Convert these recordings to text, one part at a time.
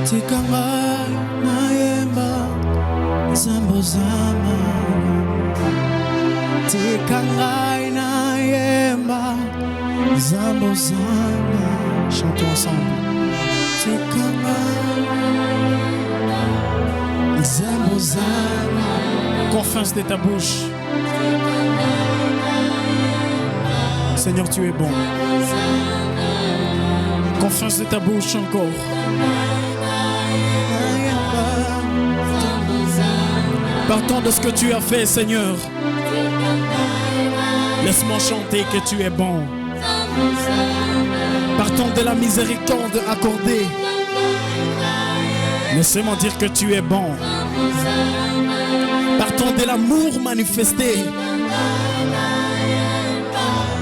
Tikanga nayemba zambo zama. Tikanga nayemba zambo zama. Chantons ensemble. Tikanga zambo zama. Confesse de ta bouche. Seigneur, tu es bon. Confesse de ta bouche encore. Partons de ce que tu as fait, Seigneur. Laisse-moi chanter que tu es bon. Partons de la miséricorde accordée. Laissez-moi dire que tu es bon. Partons de l'amour manifesté.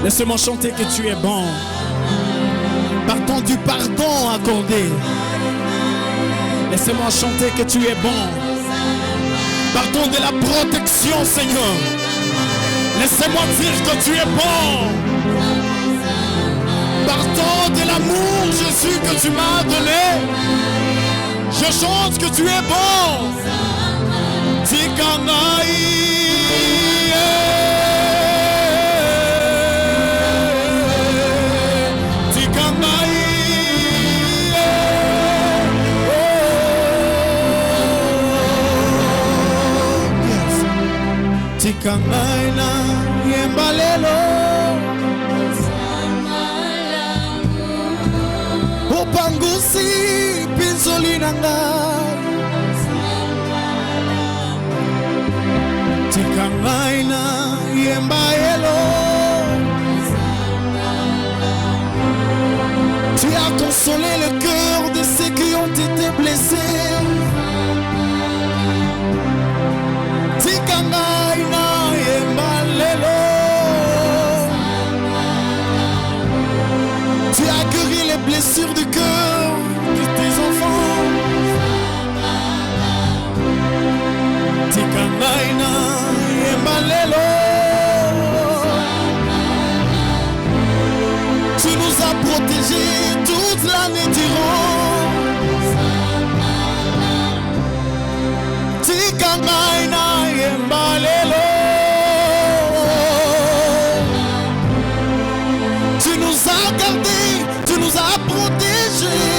Laissez-moi chanter que tu es bon. Partons du pardon accordé. Laissez-moi chanter que tu es bon. Partons de la protection, Seigneur. Laissez-moi dire que tu es bon. Partons de l'amour, Jésus, que tu m'as donné. Je chante que tu es bon. Tikangai. Tikamaina yembalelo Opangusi pinzolinanga Tikamaina yembalelo Tu as consolé le cœur de ceux qui ont été blessés. Tikamaina yembalelo Tu as guéri les blessures du cœur de tes enfants. Tikamaina yembalelo Tu nous as protégés toute l'année durant. Tikamaina yembalelo Tu nous as gardés, tu nous as protégés.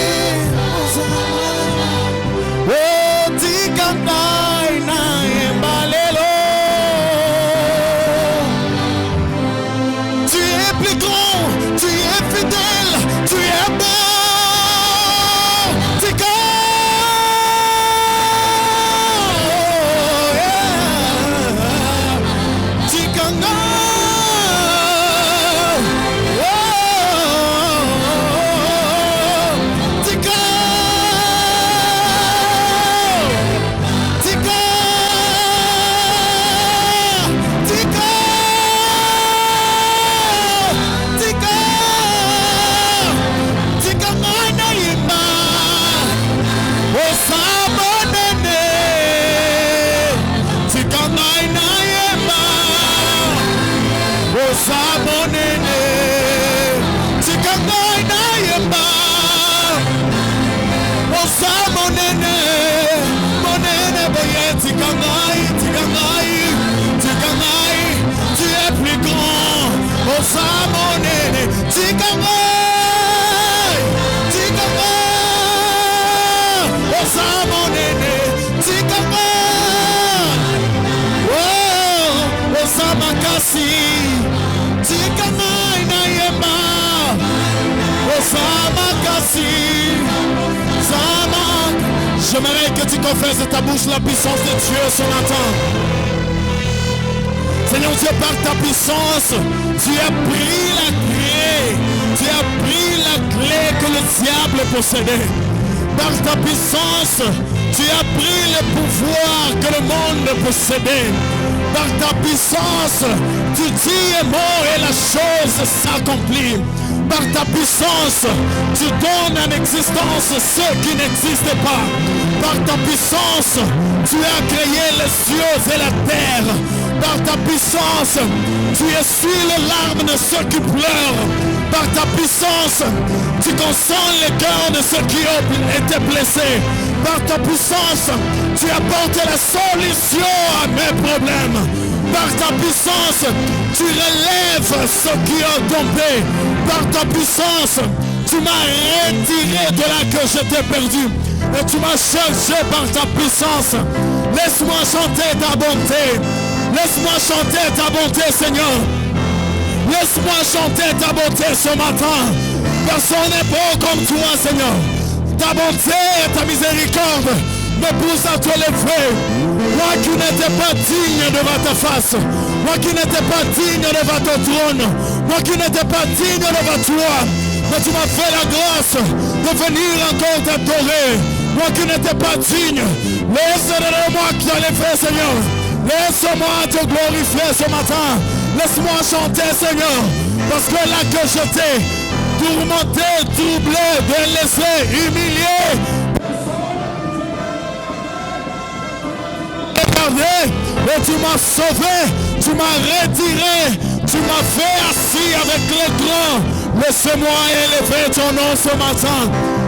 Oh, Tikamaina yembalelo Tu es plus grand, tu es fidèle, tu es bon. Tu es plus grand. Osamonene, Tikangai, Osamonene, Tikangai. Oh, Osamakasi, Tikangai na yema, Osamakasi, Samak. J'aimerais que tu confesses de ta bouche la puissance de Dieu ce matin. Seigneur Dieu, par ta puissance, tu as pris la clé que le diable possédait. Par ta puissance, tu as pris le pouvoir que le monde possédait. Par ta puissance, tu dis un mot et la chose s'accomplit. Par ta puissance, tu donnes en existence ce qui n'existe pas. Par ta puissance, tu as créé les cieux et la terre. Par ta puissance, tu essuies les larmes de ceux qui pleurent. Par ta puissance, tu consoles les cœurs de ceux qui ont été blessés. Par ta puissance, tu apportes la solution à mes problèmes. Par ta puissance, tu relèves ceux qui ont tombé. Par ta puissance, tu m'as retiré de là que j'étais perdu. Et tu m'as cherché par ta puissance. Laisse-moi chanter ta bonté. Laisse-moi chanter ta bonté, Seigneur. Laisse-moi chanter ta bonté ce matin. Personne n'est beau comme toi, Seigneur. Ta bonté et ta miséricorde me poussent à te lever. Moi qui n'étais pas digne devant ta face. Moi qui n'étais pas digne devant ton trône. Moi qui n'étais pas digne devant toi. Mais tu m'as fait la grâce de venir encore t'adorer. Moi qui n'étais pas digne. Laisse-moi te lever, Seigneur. Laisse-moi te glorifier ce matin. Laisse-moi chanter, Seigneur. Parce que là que je t'ai tourmenté, troublé, délaissé, humilié, et tu m'as sauvé, tu m'as retiré, tu m'as fait assis avec les grands. Laisse-moi élever ton nom ce matin.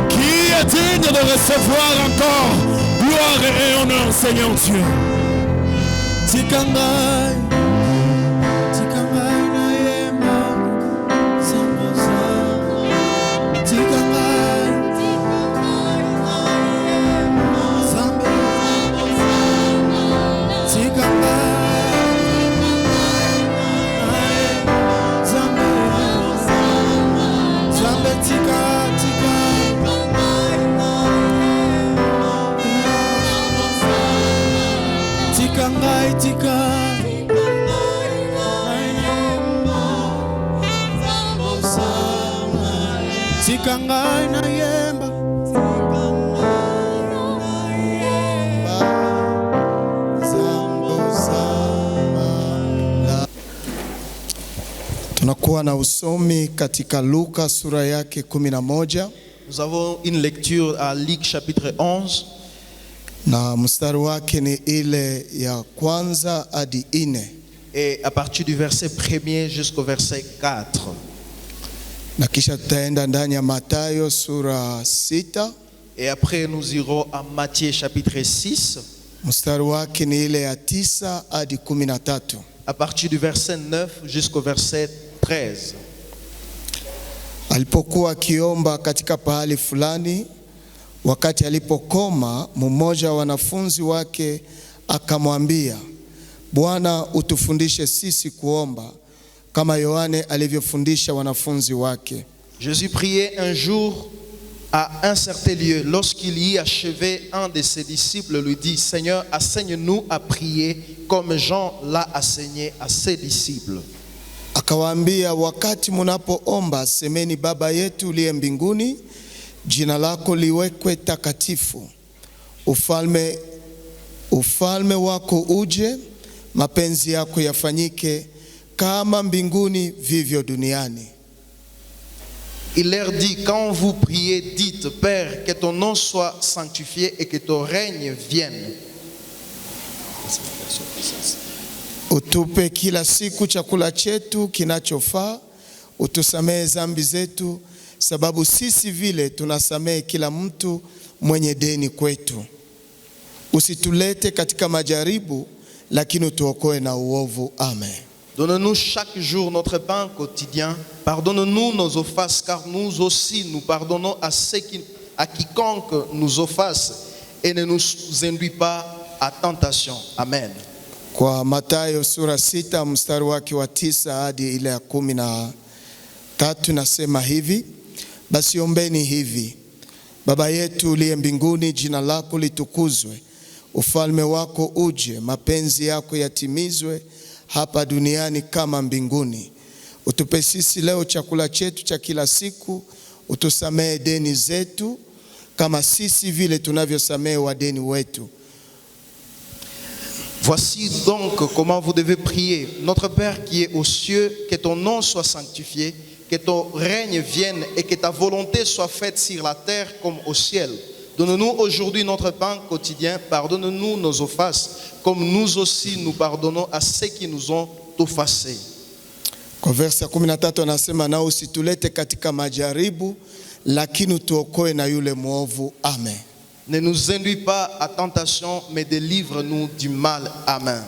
Qui est digne de recevoir encore gloire et honneur, Seigneur Dieu. Tikangai, Tikangai na yema, Sambosa. Tikangai, Tikangai na yema, Sambosa. Tikangai na yema, Sambosa. Sambe tika tika. Tikangai, tikangai, tikangai na yemba, tunakuwa na usomi katika Luka sura yake 11. Nous avons une lecture à Luc chapitre 11. Na mstari wake ni ile ya kwanza hadi 4. Et à partir du verset 1er jusqu'au verset 4. Na kisha tutaenda ndani ya Mathayo sura 6. Et après nous irons à Matthieu chapitre 6. Mstari wake ni ile ya 9 hadi 13. À partir du verset 9 jusqu'au verset 13. Alipokuwa akiomba katika pahali fulani, wakati alipokoma, mmoja wa wanafunzi wake akamwambia, Bwana, utufundishe sisi kuomba kama Yohane alivyofundisha wanafunzi wake. Jésus priait un jour à un certain lieu. Lorsqu'il y achevait, un de ses disciples lui dit, Seigneur, enseigne-nous à prier comme Jean l'a enseigné à ses disciples. Akawaambia, wakati munapoomba semeni, Baba yetu uliye mbinguni, jina lako liwekwe takatifu. Ufalme wako uje, mapenzi yako yafanyike kama mbinguni vivyo duniani. Il leur dit, quand vous priez, dites, Père, que ton nom soit sanctifié et que ton règne vienne. Utupe kila siku chakula chetu kinachofaa, utusamehe dhambi zetu, sababu sisi vile tunasamehe kila mtu mwenye deni kwetu. Usitulete katika majaribu, lakini utuokoe na uovu. Amen. Donne-nous chaque jour notre pain quotidien. Pardonne-nous nos offenses, car nous aussi nous pardonnons à quiconque nous offense, et ne nous induis pas à tentation. Amen. Kwa Mathayo sura 6 mstari wake wa 9 hadi ile ya 13 nasema hivi, basi ombeni hivi: Baba yetu uliye mbinguni, jina lako litukuzwe, ufalme wako uje, mapenzi yako yatimizwe hapa duniani kama mbinguni. Utupe sisi leo chakula chetu cha kila siku, utusamehe deni zetu kama sisi vile tunavyosamehe wadeni wetu. Voici donc comment vous devez prier. Notre Père qui est aux cieux, que ton nom soit sanctifié, que ton règne vienne et que ta volonté soit faite sur la terre comme au ciel. Donne-nous aujourd'hui notre pain quotidien. Pardonne-nous nos offenses, comme nous aussi nous pardonnons à ceux qui nous ont offensés. Kwa verse ya 13 anasema na usitulete katika majaribu, lakini tuokoe na yule mwovu. Amen. Ne nous induis pas à tentation, mais délivre-nous du mal. Amen.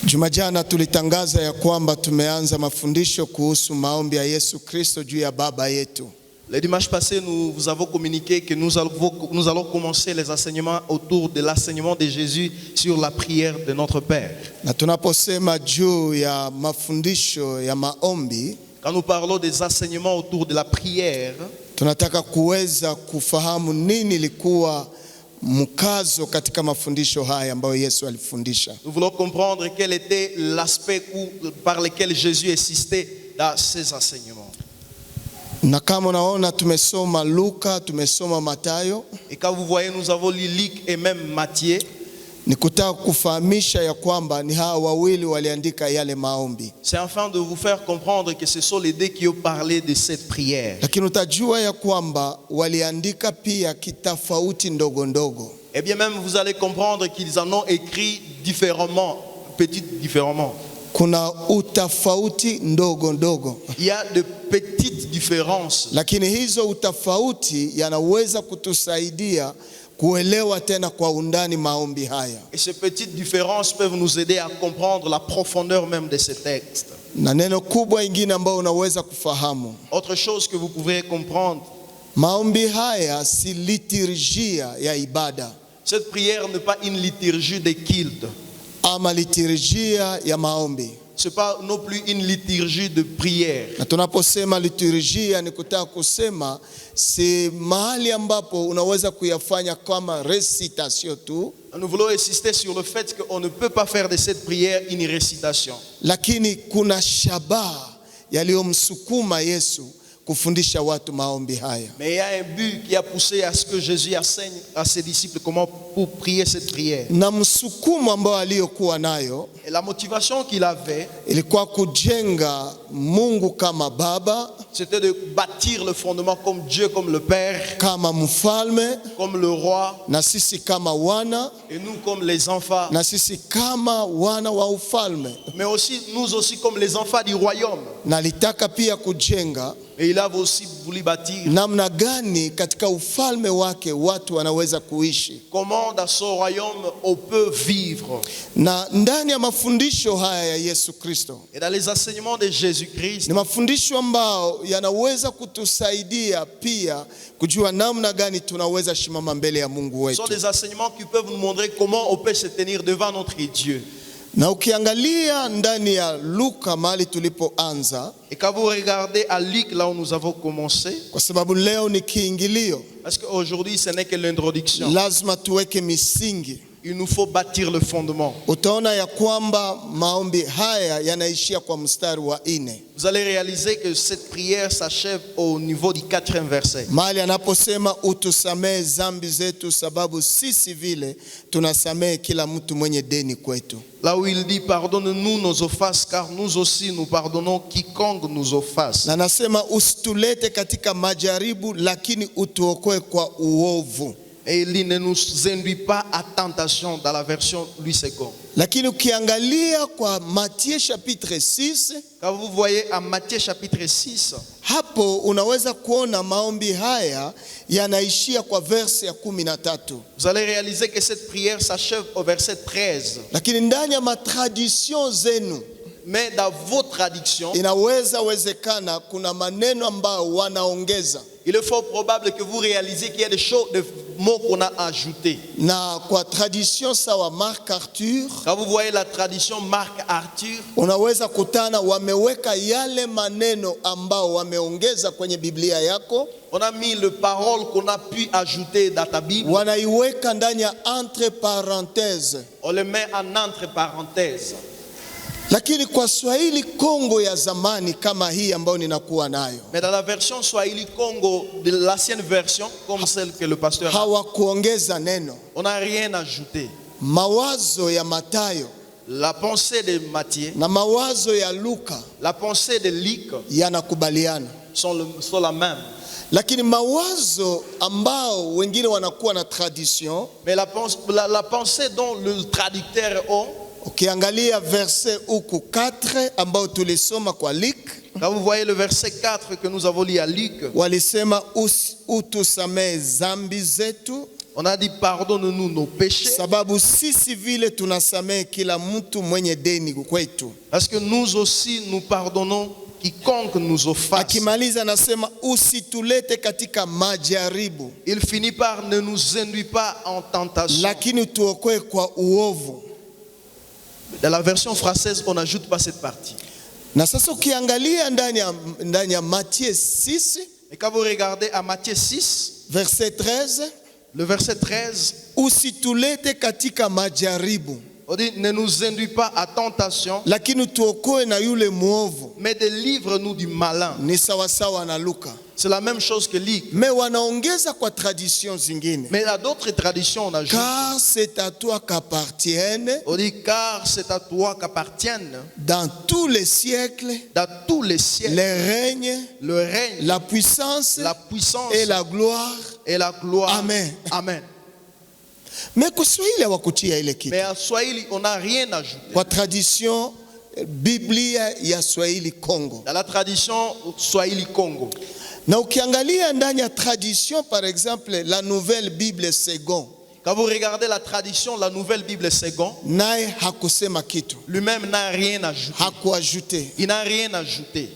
Juma jana tulitangaza ya kwamba tumeanza mafundisho kuhusu maombi ya Yesu Kristo juu ya Baba yetu. Le dimanche passé, nous vous avons communiqué que nous allons commencer les enseignements autour de l'enseignement de Jésus sur la prière de notre Père. Na tunaposema juu ya mafundisho ya maombi, quand nous parlons des enseignements autour de la prière, tunataka kuweza kufahamu nini ilikuwa mkazo katika mafundisho haya ambayo Yesu alifundisha. Nous voulons comprendre quel était l'aspect par lequel Jésus insistait dans ses enseignements. Na kama unaona tumesoma Luka, tumesoma Mathayo. Et quand vous voyez, nous avons lu Luc et même Matthieu. Ni kutaka kufahamisha ya kwamba ni hawa wawili waliandika yale maombi. C'est afin de vous faire comprendre que ce sont les deux qui ont parlé de cette prière. Lakini utajua ya kwamba waliandika pia kitofauti ndogo ndogo. Et bien même vous allez comprendre qu'ils en ont écrit différemment, différemment. Kuna utofauti ndogo ndogo. Il y a de petites différences. Lakini hizo utofauti yanaweza kutusaidia kuelewa tena kwa undani maombi haya. Et ces petites différences peuvent nous aider à comprendre la profondeur même de ces textes. Na neno kubwa ingine ambao unaweza kufahamu. Autre chose que vous pouvez comprendre. Maombi haya si liturgia ya ibada. Cette prière n'est pas une liturgie de culte. Ama liturgia ya maombi. C'est pas non plus une liturgie de prière. Na tunaposema liturgia ni kutaka kusema si mahali ambapo unaweza kuyafanya kama recitation tu. Nous voulons insister sur le fait qu'on ne peut pas faire de cette prière une récitation. Lakini kuna shabaha yaliyomsukuma Yesu kufundisha watu maombi haya. Mais il y a un but qui a poussé à ce que Jésus enseigne à ses disciples comment pour prier cette prière. Na msukumo ambao aliyokuwa nayo, et la motivation qu'il avait, ilikuwa kujenga Mungu kama Baba, c'était de bâtir le fondement comme Dieu, comme le Père, kama mfalme, comme le roi, na sisi kama wana, et nous comme les enfants, na sisi kama wana wa ufalme, mais aussi nous aussi comme les enfants du royaume. Na litaka pia kujenga, et il a aussi voulu bâtir namna gani katika ufalme wake watu wanaweza kuishi, comment dans son royaume on peut vivre. Na ndani ya mafundisho haya ya Yesu Kristo, et dans les enseignements de Jésus-Christ, ni mafundisho ambao yanaweza kutusaidia pia kujua namna gani tunaweza shimama mbele ya Mungu wetu. sont des enseignements qui peuvent nous montrer comment on peut se tenir devant notre Dieu. Na ukiangalia ndani ya Luka mahali tulipoanza, et quand vous regardez à Luc là où nous avons commencé, kwa sababu leo ni kiingilio, parce qu'aujourd'hui ce n'est que l'introduction, lazima tuweke misingi. il nous faut bâtir le fondement. Utaona ya kwamba maombi haya yanaishia kwa mstari wa 4. Vous allez réaliser que cette prière s'achève au niveau du 4e verset. Mahali anaposema utusamee zambi zetu sababu sisi vile tunasamee kila mtu mwenye deni kwetu. Là où il dit pardonne-nous nos offenses car nous aussi nous pardonnons quiconque nous offense. Na nasema usitulete katika majaribu lakini utuokoe kwa uovu. Et il dit ne nous induis pas à tentation dans la version Louis II. Lakini ukiangalia kwa Matthieu chapitre 6, quand vous voyez à Matthieu chapitre 6, hapo unaweza kuona maombi haya yanaishia kwa verse ya 13. vous allez réaliser que cette prière s'achève au verset 13. Lakini ndani ya matradition zenu, mais dans vos traductions, inaweza wezekana kuna maneno ambayo wanaongeza. Il est fort probable que vous réalisiez qu'il y a des choses, des mots qu'on a ajoutés. Na kwa tradition sawa Marc Arthur, quand vous voyez la tradition Marc Arthur, unaweza kutana wameweka yale maneno ambao wameongeza kwenye Biblia yako. On a mis le parole qu'on a pu ajouter dans ta Bible. Wanaiweka ndani ya entre parenthèses. On le met en entre parenthèses. Lakini kwa Swahili Kongo ya zamani kama hii ambayo ninakuwa nayo, mais dans la version Swahili Congo de l'ancienne version comme celle que le pasteur hawakuongeza neno. On n'a rien ajouté. Mawazo ya Mathayo, la pensée de Matthieu, na mawazo ya Luka, la pensée de Luc yanakubaliana. sont la même. Lakini mawazo ambao wengine wanakuwa na tradition, Mais la pensée dont le traducteur a, ukiangalia verset huku 4 ambao tulisoma kwa Luc, quand vous voyez le verset 4 que nous avons lu à Luc, walisema utusamee zambi zetu, on a dit pardonne-nous nos péchés. sababu sisi vile tunasamee kila mtu mwenye deni kwetu. Parce que nous aussi nous pardonnons quiconque nous offense. Akimaliza anasema usitulete katika majaribu, Il finit par ne nous induis pas en tentation. lakini tuokoe kwa uovu. Dans la version française, on n'ajoute pas cette partie. Na sasa ukiangalia ndani ya Matthieu 6 Et quand vous regardez à Matthieu 6, verset 13, le verset 13, usitulete katika majaribu, on dit ne nous induis pas à tentation, lakini tuokoe na yule mwovu. mais délivre-nous du malin. Ni sawasawa na Luka. C'est la même chose que Luc. Mais wanaongeza kwa tradition zingine, Mais à d'autres traditions, on ajoute. car c'est à toi qu'appartiennent On dit car c'est à toi qu'appartiennent dans tous les siècles dans tous les siècles les règnes, le règne, la puissance la puissance et la gloire. et la gloire. Amen. Amen. Mais kwa Swahili hawakutia ile kitu. Mais en Swahili, on n'a rien ajouté. Kwa tradition Biblia ya Swahili Congo. Dans la tradition Swahili Congo. Na ukiangalia ndani ya tradition par exemple la Nouvelle Bible Second, Quand vous regardez la tradition, la Nouvelle Bible Second, naye hakusema kitu, lui-même n'a rien ajouté. hakuajute. Il n'a rien ajouté.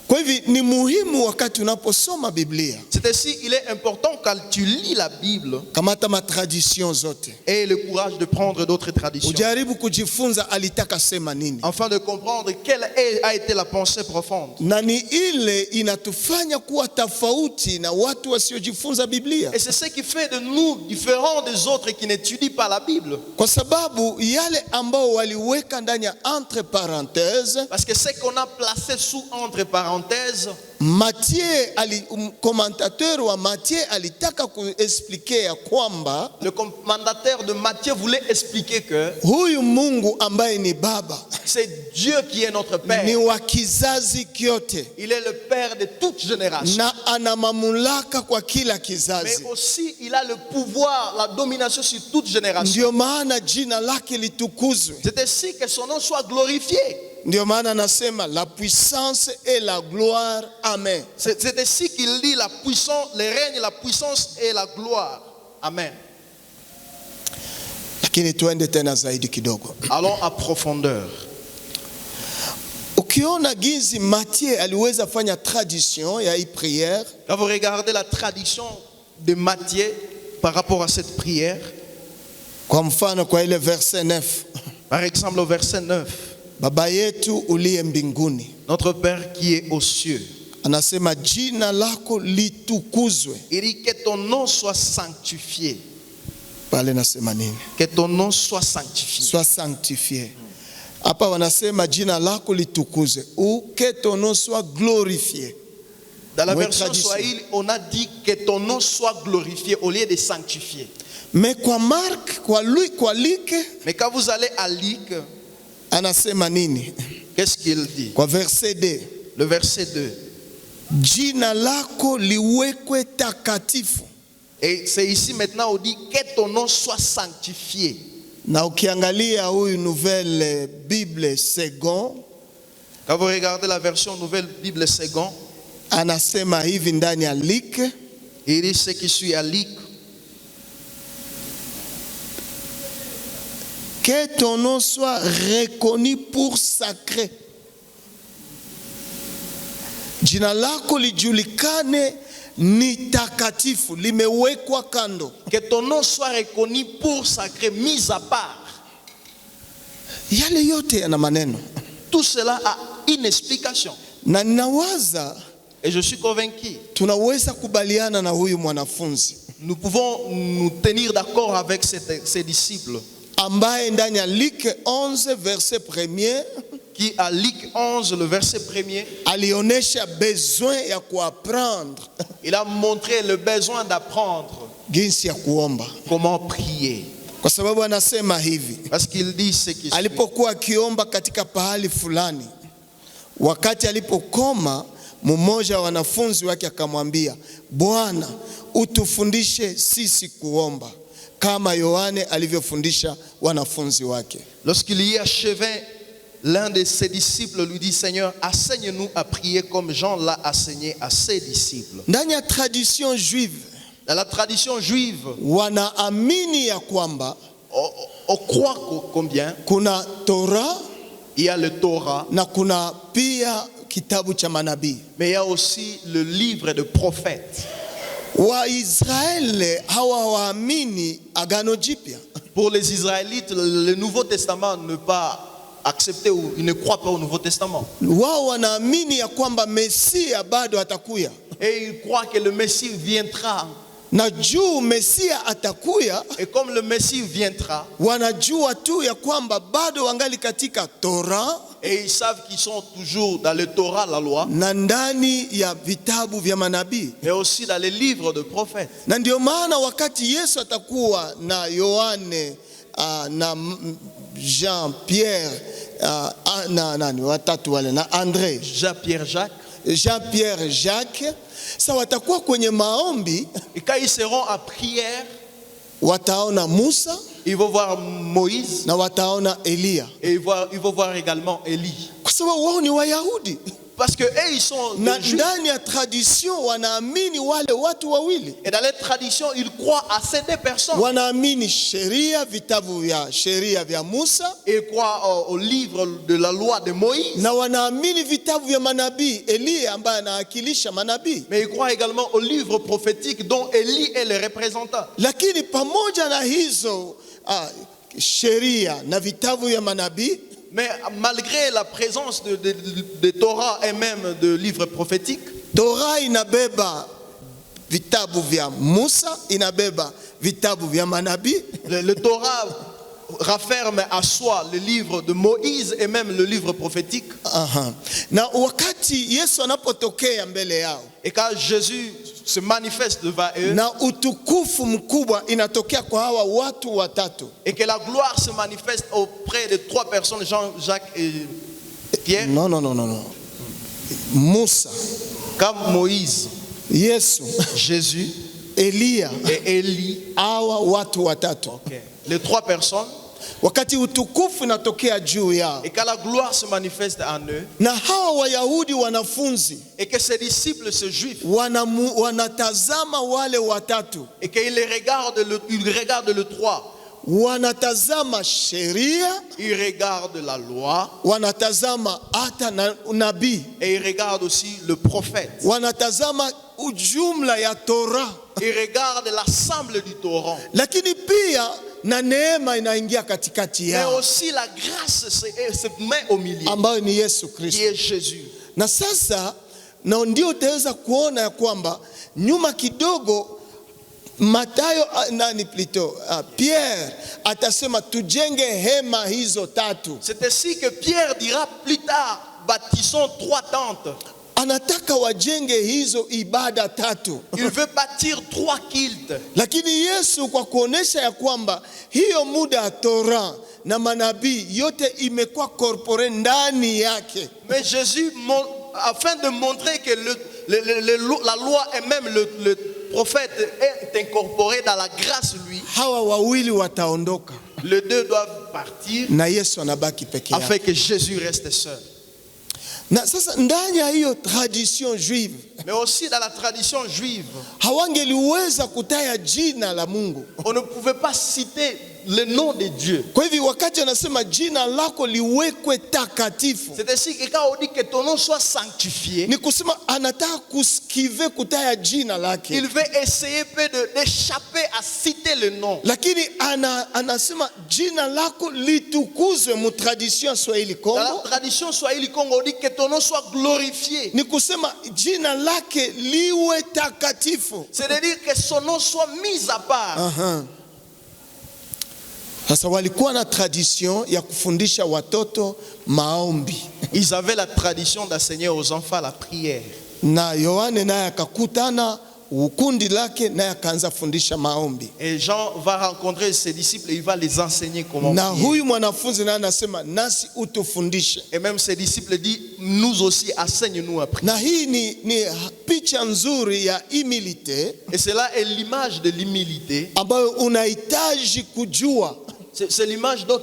Kwa hivi ni muhimu wakati unaposoma Biblia, C'est ainsi, il est important quand tu lis la Bible, kamata ma tradition zote, aie le courage de prendre d'autres traditions, ujaribu kujifunza alitaka sema nini, afin de comprendre quelle a été la pensée profonde. na ni ile inatufanya kuwa tofauti na watu wasiojifunza Biblia, Et c'est ce qui fait de nous différents des autres qui n'étudient pas la Bible. kwa sababu yale ambao waliweka ndani ya entre parenthèses. Parce que ce qu'on a placé sous entre parenthèses, Matthieu commentateur wa Matthieu alitaka kuexpliquer ya kwamba le commentateur de Matthieu voulait expliquer que huyu Mungu ambaye ni Baba c'est Dieu qui est notre Père. ni wa kizazi kyote, Il est le Père de toute génération. na ana mamlaka kwa kila Mais kizazi. aussi, il a le pouvoir, la domination sur toute génération. Ndio maana jina lake litukuzwe. C'est ainsi que son nom soit glorifié. Ndio maana anasema la puissance et la gloire. Amen. C'est ainsi qu'il dit la puissance, le règne, la puissance et la gloire. Amen. Lakini tuende tena zaidi kidogo. Allons à profondeur. Ukiona ginzi Matthieu aliweza fanya tradition ya hii prière, Quand vous regardez la tradition de Matthieu par rapport à cette prière, kwa mfano kwa ile verset 9, par exemple au verset 9, Baba yetu uliye mbinguni, notre Père qui est aux cieux, anasema jina lako litukuzwe. il dit que ton nom soit sanctifié. Pale nasema nini? Que ton nom soit sanctifié. Soit sanctifié. Hapa wanasema jina lako litukuzwe, ou que ton nom soit glorifié. Dans la Oui, version tradition. Swahili, on a dit que ton nom soit glorifié au lieu de sanctifié. Mais kwa Mark, kwa Luc, Mais quand vous allez à Luc, anasema nini? qu'est-ce qu'il dit? Kwa verset 2, Le verset 2. jina lako liwekwe takatifu. Et c'est ici maintenant on dit que ton nom soit sanctifié. Na ukiangalia huyu Nouvelle Bible Second, Quand vous regardez la version Nouvelle Bible Second, anasema hivi ndani ya Luc, il dit ce qui suit à Luc. que ton nom soit reconnu pour sacré. Jina lako lijulikane ni takatifu, limewekwa kando. Que ton nom soit reconnu pour sacré, mis à part. Yale yote yana maneno. Tout cela a une explication. Na ninawaza Et je suis convaincu, tunaweza kubaliana na huyu mwanafunzi nous pouvons nous tenir d'accord avec ces disciples ambaye ndani ya Luc 11 verset 1er qui à Luc 11, le verset 1er, alionyesha besoin ya kuapprendre il a montré le besoin d'apprendre jinsi ya kuomba, comment prier. kwa sababu anasema hivi, Parce qu'il dit ce qui suit. alipokuwa akiomba katika pahali fulani, wakati alipokoma mmoja wa wanafunzi wake akamwambia, Bwana, utufundishe sisi kuomba kama Yohane alivyofundisha wanafunzi wake. Lorsqu'il y achevait, l'un de ses disciples lui dit, Seigneur, enseigne-nous à prier comme Jean l'a enseigné à ses disciples. Ndani ya tradition juive, Dans la tradition juive, wanaamini ya kwamba on croit combien kuna Torah il y a le Torah, na kuna pia kitabu cha manabii. mais il y a aussi le livre de prophètes. Waisraeli hawaamini agano jipya. Pour les Israélites, le Nouveau Testament ne pas accepté ou ils ne croient pas au Nouveau Testament. Wao wanaamini ya kwamba Mesia bado atakuya. Et ils croient que le Messie viendra. Na juu Mesia atakuya, Et comme le Messie viendra, wanajua tu ya kwamba bado wangali katika Torah, et ils savent qu'ils sont toujours dans le Torah, la loi, na ndani ya vitabu vya manabii. mais aussi dans les livres de prophètes. Na ndio maana wakati Yesu atakuwa na Yohane na Jean Pierre na nani watatu wale na André, Jean-Pierre Jacques, sa watakuwa kwenye maombi, et quand ils seront à prière, wataona Musa, ils vont voir Moïse, na wataona Elia, et ils vont voir également Élie. kwa sababu wao ni Wayahudi. Parce que eux, ils sont Na des Juifs. ndani ya tradition wanaamini wale watu wawili. Et dans les traditions, ils croient à ces deux personnes. Wanaamini sheria, vitabu vya sheria vya Musa, Et ils croient au livre de la loi de Moïse. na wanaamini vitabu vya manabii, Elia ambaye anawakilisha manabii. Mais ils croient également au livre prophétique dont Élie est le représentant. Lakini pamoja na hizo sheria na vitabu vya manabii, Mais malgré la présence de Torah et même de livres prophétiques, Torah inabeba vitabu vya Musa, inabeba vitabu vya manabii. le Torah rafferme à soi le livre de Moïse et même le livre prophétique. Na wakati Yesu anapotokea mbele yao, Et quand Jésus se manifeste devant eux, na utukufu mkubwa inatokea kwa hawa watu watatu, et que la gloire se manifeste auprès de trois personnes, Jean, Jacques et Pierre, no. Musa, comme Moïse, Yesu, Jésus Elia, et Élie, hawa watu watatu. les trois personnes, Wakati utukufu inatokea juu yao, et quand la gloire se manifeste en eux, na hawa Wayahudi wanafunzi et que ses disciples, ces juifs, wanatazama wale watatu, et qu'ils regardent le trois, wanatazama sheria, ils regardent la loi, wanatazama hata na nabii, et ils regardent aussi le prophète, wanatazama ujumla ya Torah, ils regardent l'ensemble du Torah. lakini pia na neema inaingia katikati Mais yao, aussi la grâce se met au milieu, ambayo ni Yesu qui Kristo. est Jésus. Na sasa na ndio utaweza kuona ya kwamba nyuma kidogo Mathayo Pierre atasema tujenge hema hizo tatu. C'est ainsi que Pierre dira plus tard, bâtissons 3 tentes. Anataka wajenge hizo ibada tatu. Il veut bâtir 3 cultes. Lakini Yesu kwa kuonesha ya kwamba hiyo muda ya Torah na manabii yote imekuwa korpore ndani yake. Mais Jésus, afin de montrer que la loi et même le prophète est incorporé dans la grâce lui, Hawa wawili wataondoka, les deux doivent partir na Yesu anabaki peke yake. afin que Jésus reste seul. Na sasa ndani ya hiyo tradition juive, Mais aussi dans la tradition juive, hawangeliweza kutaya jina la Mungu. on ne pouvait pas citer le nom de Dieu. Kwa hivyo wakati anasema jina lako liwekwe takatifu, C'est ainsi que quand on dit que ton nom soit sanctifié, ni kusema anataka kuskive kutaya jina lake. il veut essayer d'échapper à citer le nom. Lakini anasema jina lako litukuzwe mu tradition ya Swahili Dans la Kongo. tradition Swahili Congo, on dit que ton nom soit glorifié. Ni kusema jina lake liwe takatifu. C'est-à-dire que son nom soit mis à part. Sasa walikuwa na tradition ya kufundisha watoto maombi. Ils avaient la tradition d'enseigner aux enfants la prière. Na Yohane naye akakutana kundi lake naye akaanza fundisha maombi. Et Jean va rencontrer ses disciples et il va les enseigner comment Na prier. huyu mwanafunzi naye anasema nasi utufundishe. Et même ses disciples disent, nous aussi, enseigne-nous à prier. Na hii ni picha nzuri ya humilité Et cela est l'image de l'humilité. ambayo unahitaji kujua. C'est l'image dont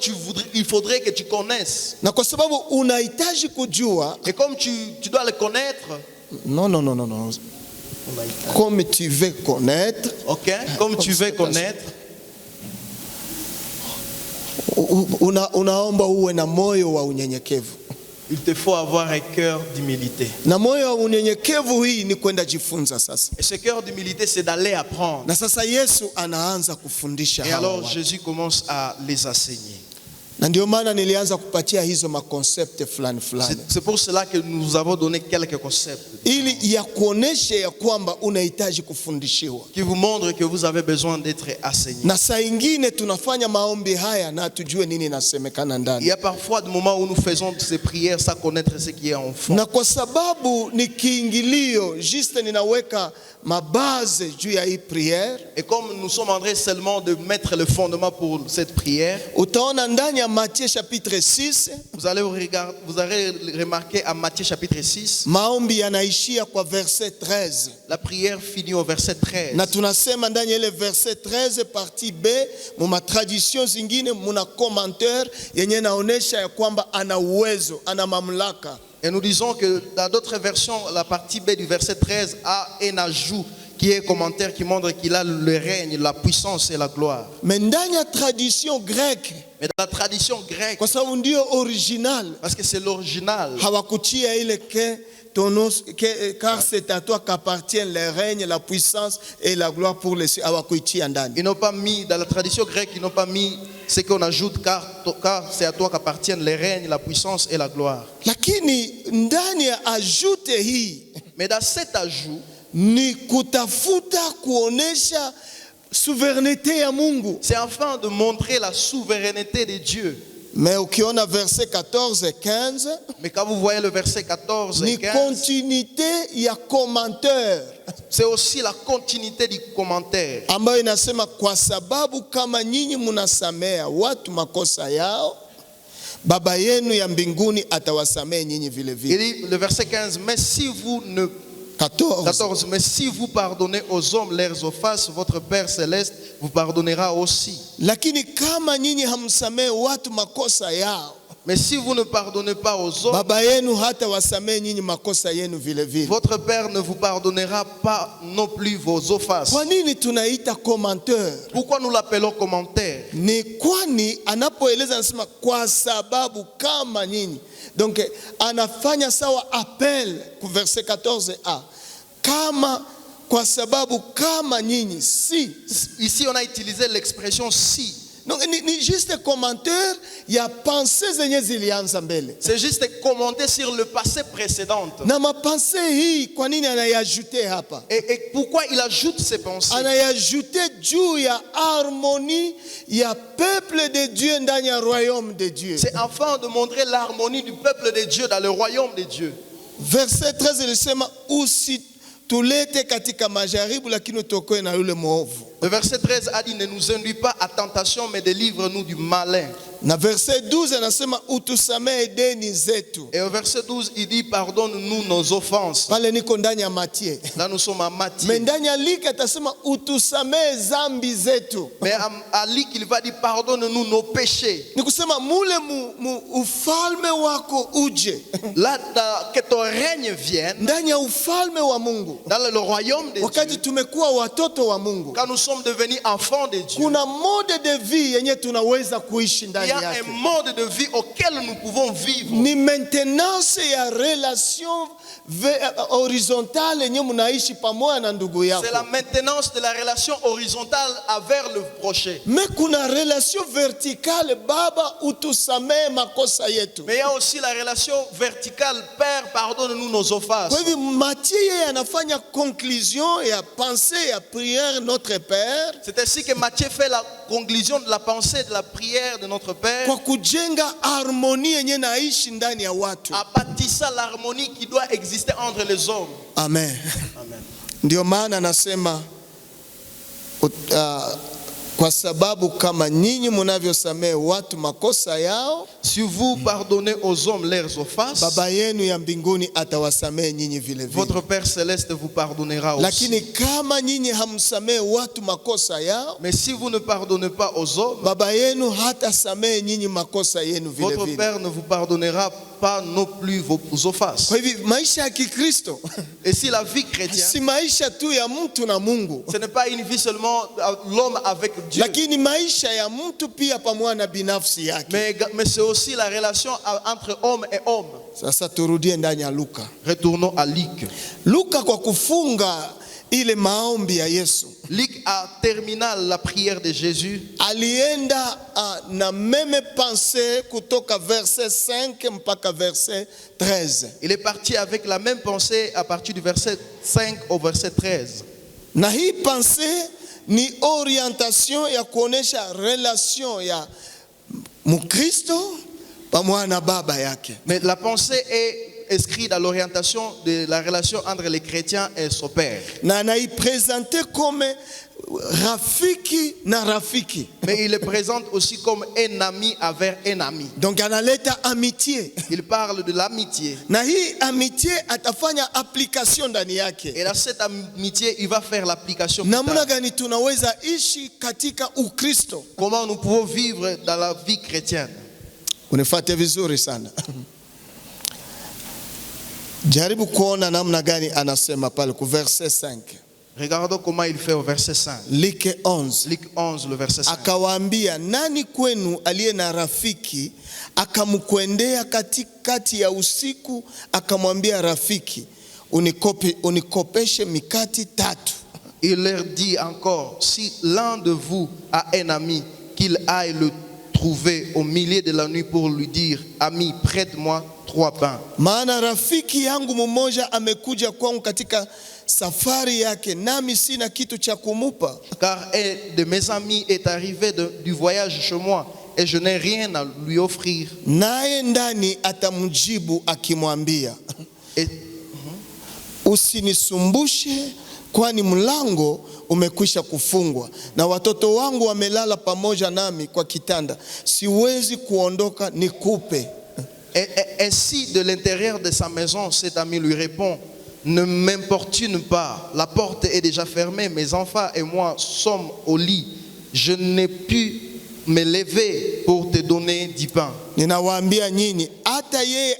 il faudrait que tu connaisses. Na kwa sababu unahitaji kujua, Et comme tu dois le connaître, non. Comme tu veux connaître, ok, comme tu veux connaître, unaomba uwe na moyo wa unyenyekevu. il te faut avoir un cœur d'humilité. Na moyo wa unyenyekevu hii ni kwenda jifunza sasa. Et ce cœur d'humilité, c'est d'aller apprendre. Na sasa Yesu anaanza kufundisha Et hawa alors watu. Jésus commence à les enseigner. Na ndio maana nilianza kupatia hizo makoncepte fulani fulani, C'est pour cela que nous avons donné quelques concepts ili ya kuoneshe ya kwamba unahitaji kufundishiwa. qui vous montrent que vous avez besoin d'être enseigné. Na saa ingine tunafanya maombi haya na tujue nini inasemekana Il ndani. y a parfois des moments où nous faisons ces prières sans connaître ce qui est en fond. Na kwa sababu ni kiingilio, juste ninaweka mabaze juu ya hii prière. Et comme nous sommes en train seulement de mettre le fondement pour cette prière, Utaona ndani ya Matthieu chapitre 6, vous allez remarquer à Matthieu chapitre 6, maombi yanaishia kwa verset 13. la prière finit au verset 13. Na tunasema ndani ya ile verset 13 partie B, muma tradition zingine muna commentaire yenye naonesha ya kwamba ana uwezo, ana mamlaka. Et nous disons que dans d'autres versions, la partie B du verset 13 a un ajout qui est un commentaire qui montre qu'il a le règne, la puissance et la gloire. Mais ndani ya tradition grecque, Mais dans la tradition grecque, kwa sababu ndio original, parce que c'est l'original, hawakuchia ile car c'est à toi qu'appartiennent le règne, la puissance et la gloire pour les cieux. Hawakuitia ndani. ils n'ont pas mis, dans la tradition grecque, ils n'ont pas mis ce qu'on ajoute, car c'est à toi qu'appartiennent les règnes, la puissance et la gloire. Lakini ndani ya ajoute hii Mais dans cet ajout, ni kutafuta kuonesha souveraineté ya Mungu. c'est afin de montrer la souveraineté de Dieu. Mais ukiona verset 14 et 15, Mais quand vous voyez le verset 14 ni et 15, continuité ya commentaire c'est aussi la continuité du commentaire. ambayo inasema kwa sababu kama nyinyi munasamea watu makosa yao, Baba yenu ya mbinguni atawasamea nyinyi vile Il vile. dit, le verset 15, mais si vous ne 14. Mais si vous pardonnez aux hommes leurs offenses, votre Père céleste vous pardonnera aussi. Lakini kama nyinyi hamsamee watu makosa yao, Mais si vous ne pardonnez pas aux hommes, Baba yenu hata wasamee nyinyi makosa yenu vile vile. votre Père ne vous pardonnera pas non plus vos offenses. Kwa nini tunaita commentaire? Pourquoi nous l'appelons commentaire? Ni kwani anapoeleza anasema kwa sababu kama nyinyi. Donc anafanya sawa appel ku verset 14a. Kama kwa sababu kama nyinyi si. Ici on a utilisé l'expression si. Donc ni juste commentaire ya pensée zenye zilianza mbele. C'est juste commenter sur le passé précédent. Na mapensée hii kwa nini anayajute hapa? Et pourquoi il ajoute ces pensées? Anayajute juu ya harmonie ya peuple de Dieu ndani ya royaume de Dieu. C'est afin de montrer l'harmonie du peuple de Dieu dans le royaume de Dieu. Verset 13 ilisema usitulete katika majaribu lakini utokoe na yule mwovu. Le verset 13 a dit ne nous induis pas à tentation mais délivre-nous du malin. Na verset 12 anasema utusamee deni zetu. Et au verset 12 il dit pardonne-nous nos offenses. Pale niko ndani ya Matthieu. Là nous sommes à Matthieu. Mais ndani ya Luc atasema utusamee zambi zetu. Mais à Luc il va dire pardonne-nous nos péchés. Ni kusema mule ufalme wako uje. Là que ton règne vienne. Ndani ya ufalme wa Mungu. Dans le royaume de Wakati Dieu. tumekuwa watoto wa Mungu. Quand nous sommes devenus enfants de Dieu. Kuna mode de vie yenye tunaweza kuishi ndani Il y a yake. un mode de vie auquel nous pouvons vivre. Ni maintenance ya relation horizontale yenye mnaishi pamoja na ndugu yako. C'est la maintenance de la relation horizontale envers le prochain. Mais kuna relation verticale, baba utusamee makosa yetu. Mais il y a aussi la relation verticale, Père, pardonne-nous nos offenses. Kwa hivyo Matthieu yeye anafanya conclusion ya pensée ya prière notre Père. C'est ainsi que Matthieu fait la conclusion de la pensée de la prière de notre Père. Kwa kujenga harmonie yenye naishi ndani ya watu. En bâtissant l'harmonie qui doit exister entre les hommes. Amen. Amen. Ndio maana anasema kwa sababu kama nyinyi mnavyosamehe watu makosa yao, si vous pardonnez aux hommes leurs offenses, Baba yenu ya mbinguni atawasamehe nyinyi vile vile. votre Père céleste vous pardonnera aussi. Lakini kama nyinyi hamsamehe watu makosa yao, mais si vous ne pardonnez pas aux hommes, Baba yenu hatasamehe nyinyi makosa yenu vile votre vile. Père ne vous pardonnera pas non plus vos offenses. Kwa hivyo maisha ya Kikristo Et si la vie chrétienne, si maisha tu ya mtu na Mungu, ce n'est pas une vie seulement l'homme avec Dieu, lakini maisha ya mtu pia pamoja na binafsi yake. mais c'est aussi la relation entre homme et homme. Sasa turudie ndani ya Luka. Retournons à Luc. Luka kwa kufunga ile maombi ya Yesu, Luc a terminé la prière de Jésus. alienda na meme pensée kutoka verset 5 mpaka verset 13. Il est parti avec la même pensée à partir du verset 5 au verset 13. Na hii pensée ni orientation ya kuonesha relation ya Mkristo pamoja na baba yake. Mais la pensée est inscrite dans l'orientation de la relation entre les chrétiens et son père. Na anaipresente comme rafiki na rafiki. Mais il le présente aussi comme un ami envers un ami. Donc analeta amitié. Il parle de l'amitié. Na hii amitié atafanya application ndani yake. Et dans cette amitié, il va faire l'application. Namna gani tunaweza ishi katika Ukristo? Comment nous pouvons vivre dans la vie chrétienne? Unifuate vizuri sana. Jaribu kuona namna gani anasema pale ku verset 5. Regardons comment il fait au verset 5. Luc 11. Luc 11, le verset 5. Akawaambia, nani kwenu aliye na rafiki akamkwendea katikati ya usiku akamwambia, rafiki, unikopeshe mikati 3. Il leur dit encore, si l'un de vous a un ami, qu'il aille le trouver au milieu de la nuit pour lui dire, ami, prête-moi 3 pains. Maana rafiki yangu mmoja amekuja kwangu katika safari yake, nami sina kitu cha kumupa. Car un de mes amis est arrivé du voyage chez moi et je n'ai rien à lui offrir. Naye ndani atamjibu akimwambia, usinisumbushe, kwani mlango umekwisha kufungwa na watoto wangu wamelala pamoja nami kwa kitanda, siwezi kuondoka nikupe. Et ainsi de l'intérieur de sa maison, cet ami lui répond, ne m'importune pas, la porte est déjà fermée, mes enfants et moi sommes au lit, je n'ai pu me lever pour te donner 10 pains. Ninawaambia nyinyi, hata yeye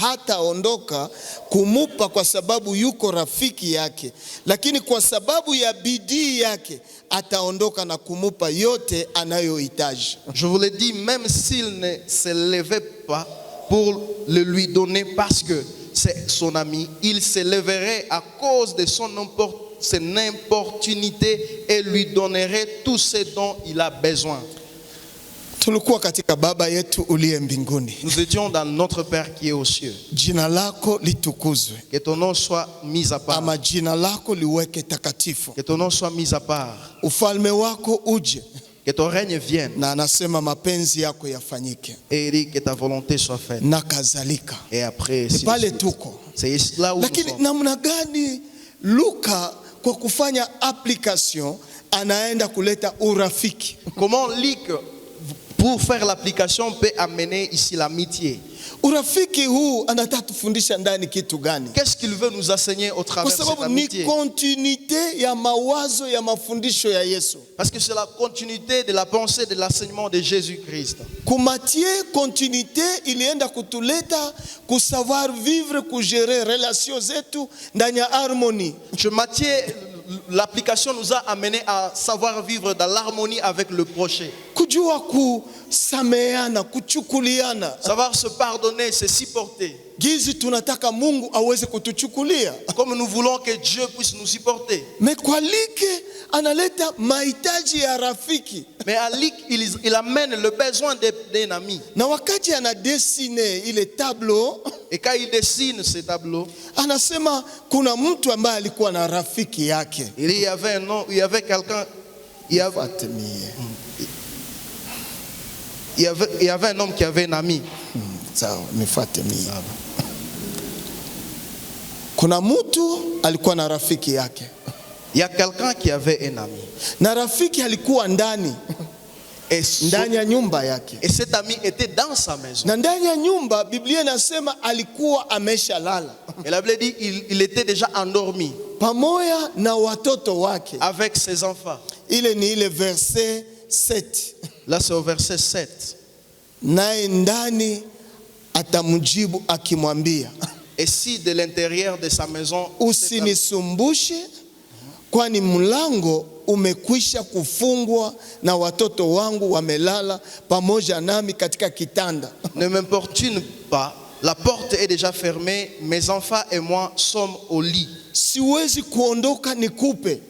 hataondoka kumupa kwa sababu yuko rafiki yake, lakini kwa sababu ya bidii yake ataondoka na kumupa yote anayohitaji. Je vous le dis, même s'il ne se levait pas pour le lui donner parce que c'est son ami, il se leverait à cause de son importunité et lui donnerait tout ce dont il a besoin. Tulikuwa katika Baba yetu uliye mbinguni. Nous étions dans notre Père qui est aux cieux. Jina lako litukuzwe. Que ton nom soit mis à part. Ama jina lako liweke takatifu. Que ton nom soit mis à part. Ufalme wako uje. Que ton règne vienne. Na anasema mapenzi yako yafanyike. Et que ta volonté soit faite. Na kadhalika. Et après, pale tuko. C'est là où lakini nous sommes. Namna gani Luka kwa kufanya application anaenda kuleta urafiki? Comment Luc, pour faire l'application, peut amener ici l'amitié? Urafiki huu anataka tufundisha ndani kitu gani? Qu'est-ce qu'il veut nous enseigner au travers de cette amitié? Ni continuité ya mawazo ya mafundisho ya Yesu. Parce que c'est la continuité de la pensée de l'enseignement de Jésus-Christ. Kumatie continuité ilienda kutuleta kusavoir vivre, kugérer relations zetu ndani ya harmonie. Je Matthieu, l'application nous a amené à savoir vivre dans l'harmonie avec le prochain. Kujua kusameheana, kuchukuliana. Savoir se pardonner, se supporter. Gizi tunataka Mungu aweze kutuchukulia. Comme nous voulons que Dieu puisse nous supporter. Mais kwa Luc analeta mahitaji ya rafiki. Mais à Luc, il amène le besoin d'un ami. Na wakati anadesine ile tableau, et quand il dessine ce tableau, anasema kuna mtu ambaye alikuwa na rafiki yake. Il y avait quelqu'un, il y avait un homme qui avait un ami. Sawa, nifuate mimi. Kuna mtu alikuwa na rafiki yake. Il y a quelqu'un qui avait un ami. Na rafiki alikuwa ndani ya nyumba yake. Et cet ami était dans sa maison. Na ndani ya nyumba Biblia inasema alikuwa ameshalala. Et la Bible dit il était déjà endormi. Pamoja na watoto wake. Avec ses enfants. Ile verset 7. Là c'est au verset 7. Naye ndani atamjibu akimwambia. Et si de l'intérieur de sa maison, usinisumbushe kwani mlango umekwisha kufungwa na watoto wangu wamelala pamoja nami katika kitanda. Ne m'importune pas, la porte est déjà fermée, mes enfants et moi sommes au lit. Siwezi kuondoka nikupe.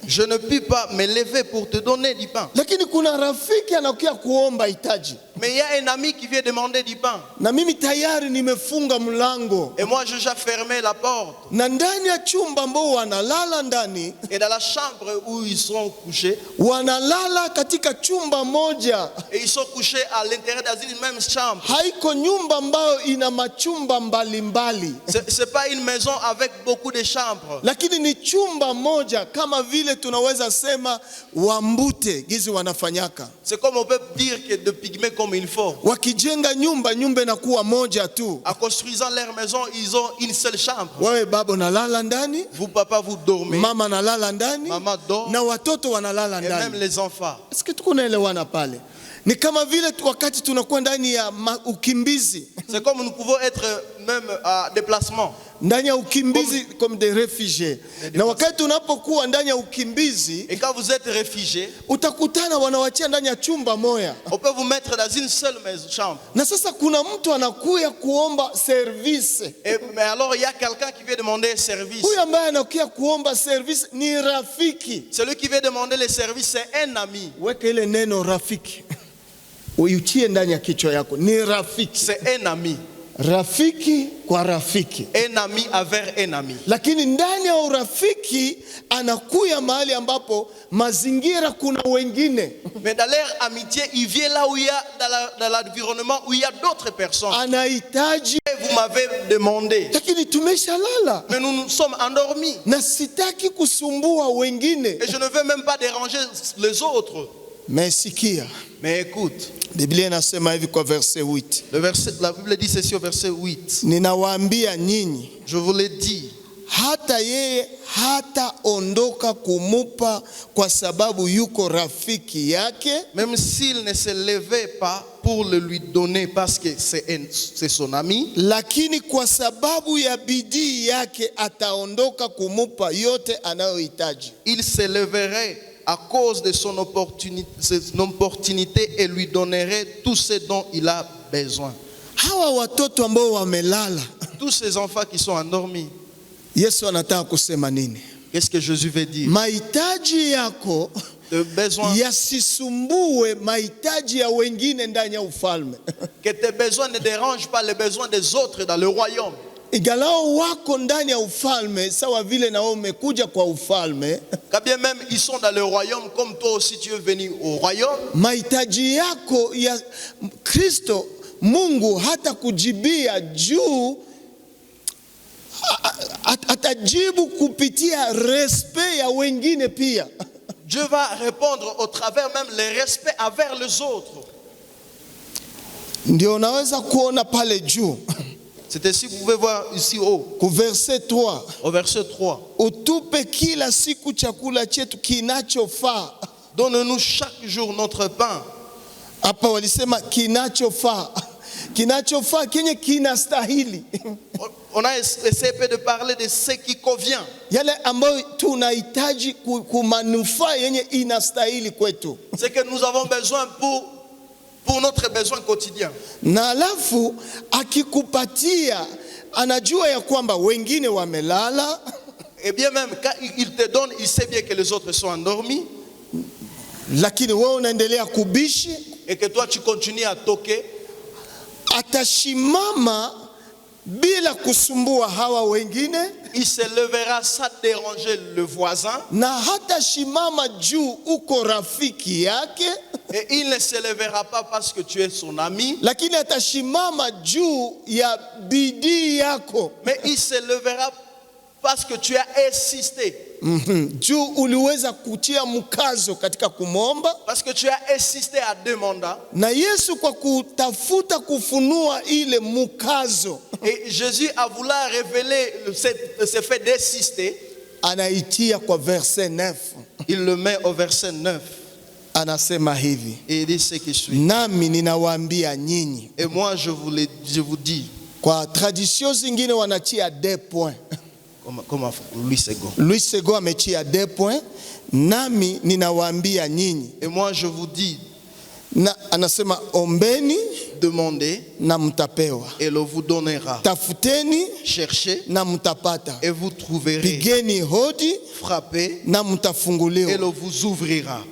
Je ne puis pas me lever pour te donner du pain. Lakini kuna rafiki anakuja kuomba hitaji. Mais il y a un ami qui vient demander du pain. Na mimi tayari nimefunga mlango. Et moi j'ai déjà fermé la porte. Na ndani ya chumba ambao wanalala ndani. Et dans la chambre où ils sont couchés. Wanalala katika chumba moja. Et ils sont couchés à l'intérieur d'une même chambre. Haiko nyumba ambayo ina machumba mbalimbali. C'est pas une maison avec beaucoup de chambres. Lakini ni chumba moja kama vile tunaweza sema Wambute gizi wanafanyaka. C'est comme on peut dire que de pygmées comme il faut. Wakijenga nyumba inakuwa moja tu. En construisant leur maison, ils ont une seule chambre. Wewe baba unalala ndani, vous papa vous dormez, mama analala ndani, maman dort, na watoto wanalala ndani. Et même les enfants. Est-ce que tukunaelewana pale? Ni kama vile wakati tunakuwa ndani ya ukimbizi. C'est comme nous pouvons être même à déplacement. Ndani ya ukimbizi comme des réfugiés. Na wakati tunapokuwa ndani ya ukimbizi, et quand vous êtes réfugié, utakutana wanawachia ndani ya chumba moja. On peut vous mettre dans une seule maison chambre. Na sasa kuna mtu anakuja kuomba service. Mais alors il y a quelqu'un qui vient demander service. Huyu ambaye anakuja kuomba service ni rafiki. Celui qui vient demander le service c'est un ami. Weka ile neno rafiki. Uitie ndani ya kichwa yako. Ni rafiki. C'est un ami. Rafiki kwa rafiki. Un ami avec un ami. Lakini ndani ya urafiki anakuya mahali ambapo mazingira kuna wengine. Mais dans leur amitié, il vient là où il y a dans l'environnement où il y a d'autres personnes. Anahitaji. Vous m'avez demandé. Lakini tumeshalala. Mais nous sommes endormis. Na sitaki kusumbua wengine. Et je ne veux même pas déranger les autres. Mais sikia. Mais écoute. Biblia inasema hivi kwa verset 8. La Bible dit ceci au verset 8. Ninawaambia nyinyi. Je vous l'ai dit. Hata yeye hata ondoka kumupa kwa sababu yuko rafiki yake. Même s'il ne se levait pas pour le lui donner parce que c'est son ami. Lakini kwa sababu ya bidii yake ataondoka kumupa yote anayohitaji. Il se leverait à cause de son opportunité et lui donnerait tout ce dont il a besoin. Hawa watoto ambao wamelala. Tous ces enfants qui sont endormis. Yesu anataka kusema nini? Qu'est-ce que Jésus veut dire? Mahitaji yako yasisumbue mahitaji ya wengine ndani ya ufalme. Que tes besoins ne dérangent pas les besoins des autres dans le royaume. Igalao wako ndani ya ufalme sawa vile na wewe umekuja kwa ufalme. Quand bien même ils sont dans le royaume comme toi aussi tu es venu au royaume. Mahitaji yako ya Kristo Mungu hata kujibia juu atajibu kupitia respect ya wengine pia. Dieu va répondre au travers même le respect envers les autres. Ndio unaweza kuona pale juu. C'est ainsi que vous pouvez voir ici haut. Au verset 3. Au verset 3. Utupe kila siku chakula chetu kinachofaa. Donne-nous chaque jour notre pain. Hapa walisema kinachofaa. Kinachofaa kenye kinastahili. On a essayé de parler de ce qui convient. Yale ambayo tunahitaji kumanufaa yenye inastahili kwetu. C'est que nous avons besoin pour notre besoin quotidien. Na alafu akikupatia anajua ya kwamba wengine wamelala. Et bien même quand il te donne, il sait bien que les autres sont endormis. Lakini wewe unaendelea kubishi. Et que toi tu continues à toquer. Atashimama bila kusumbua hawa wengine. Il se levera sans déranger le voisin. Na hata shimama juu uko rafiki yake. Et il ne se lèvera pas parce que tu es son ami. Lakini atashimama juu ya bidii yako. Mais il se lèvera parce que tu as insisté. Juu uliweza kutia mkazo katika kumomba. Parce que tu as insisté à demander. Na Yesu kwa kutafuta kufunua ile mkazo. Et Jésus a voulu révéler ce fait d'insister. Anaitia kwa verset 9. Il le met au verset 9. Anasema hivi. Et il dit ce qui suit. Nami ninawaambia nyinyi. Et moi je vous dis. Kwa tradition zingine wanatia 2 points. Comme Louis Sego. Louis Sego ametia 2 points. Nami ninawaambia nyinyi. Et moi je vous dis. Na anasema ombeni, demandez na mtapewa. Et le vous donnera. Tafuteni, cherchez na mtapata. Et vous trouverez. Pigeni hodi, frappez na mtafunguliwa. Et le vous ouvrira.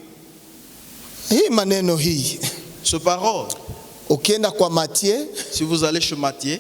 Hii maneno hii. Ce parole. Ukienda kwa Matthieu, si vous allez chez Matthieu,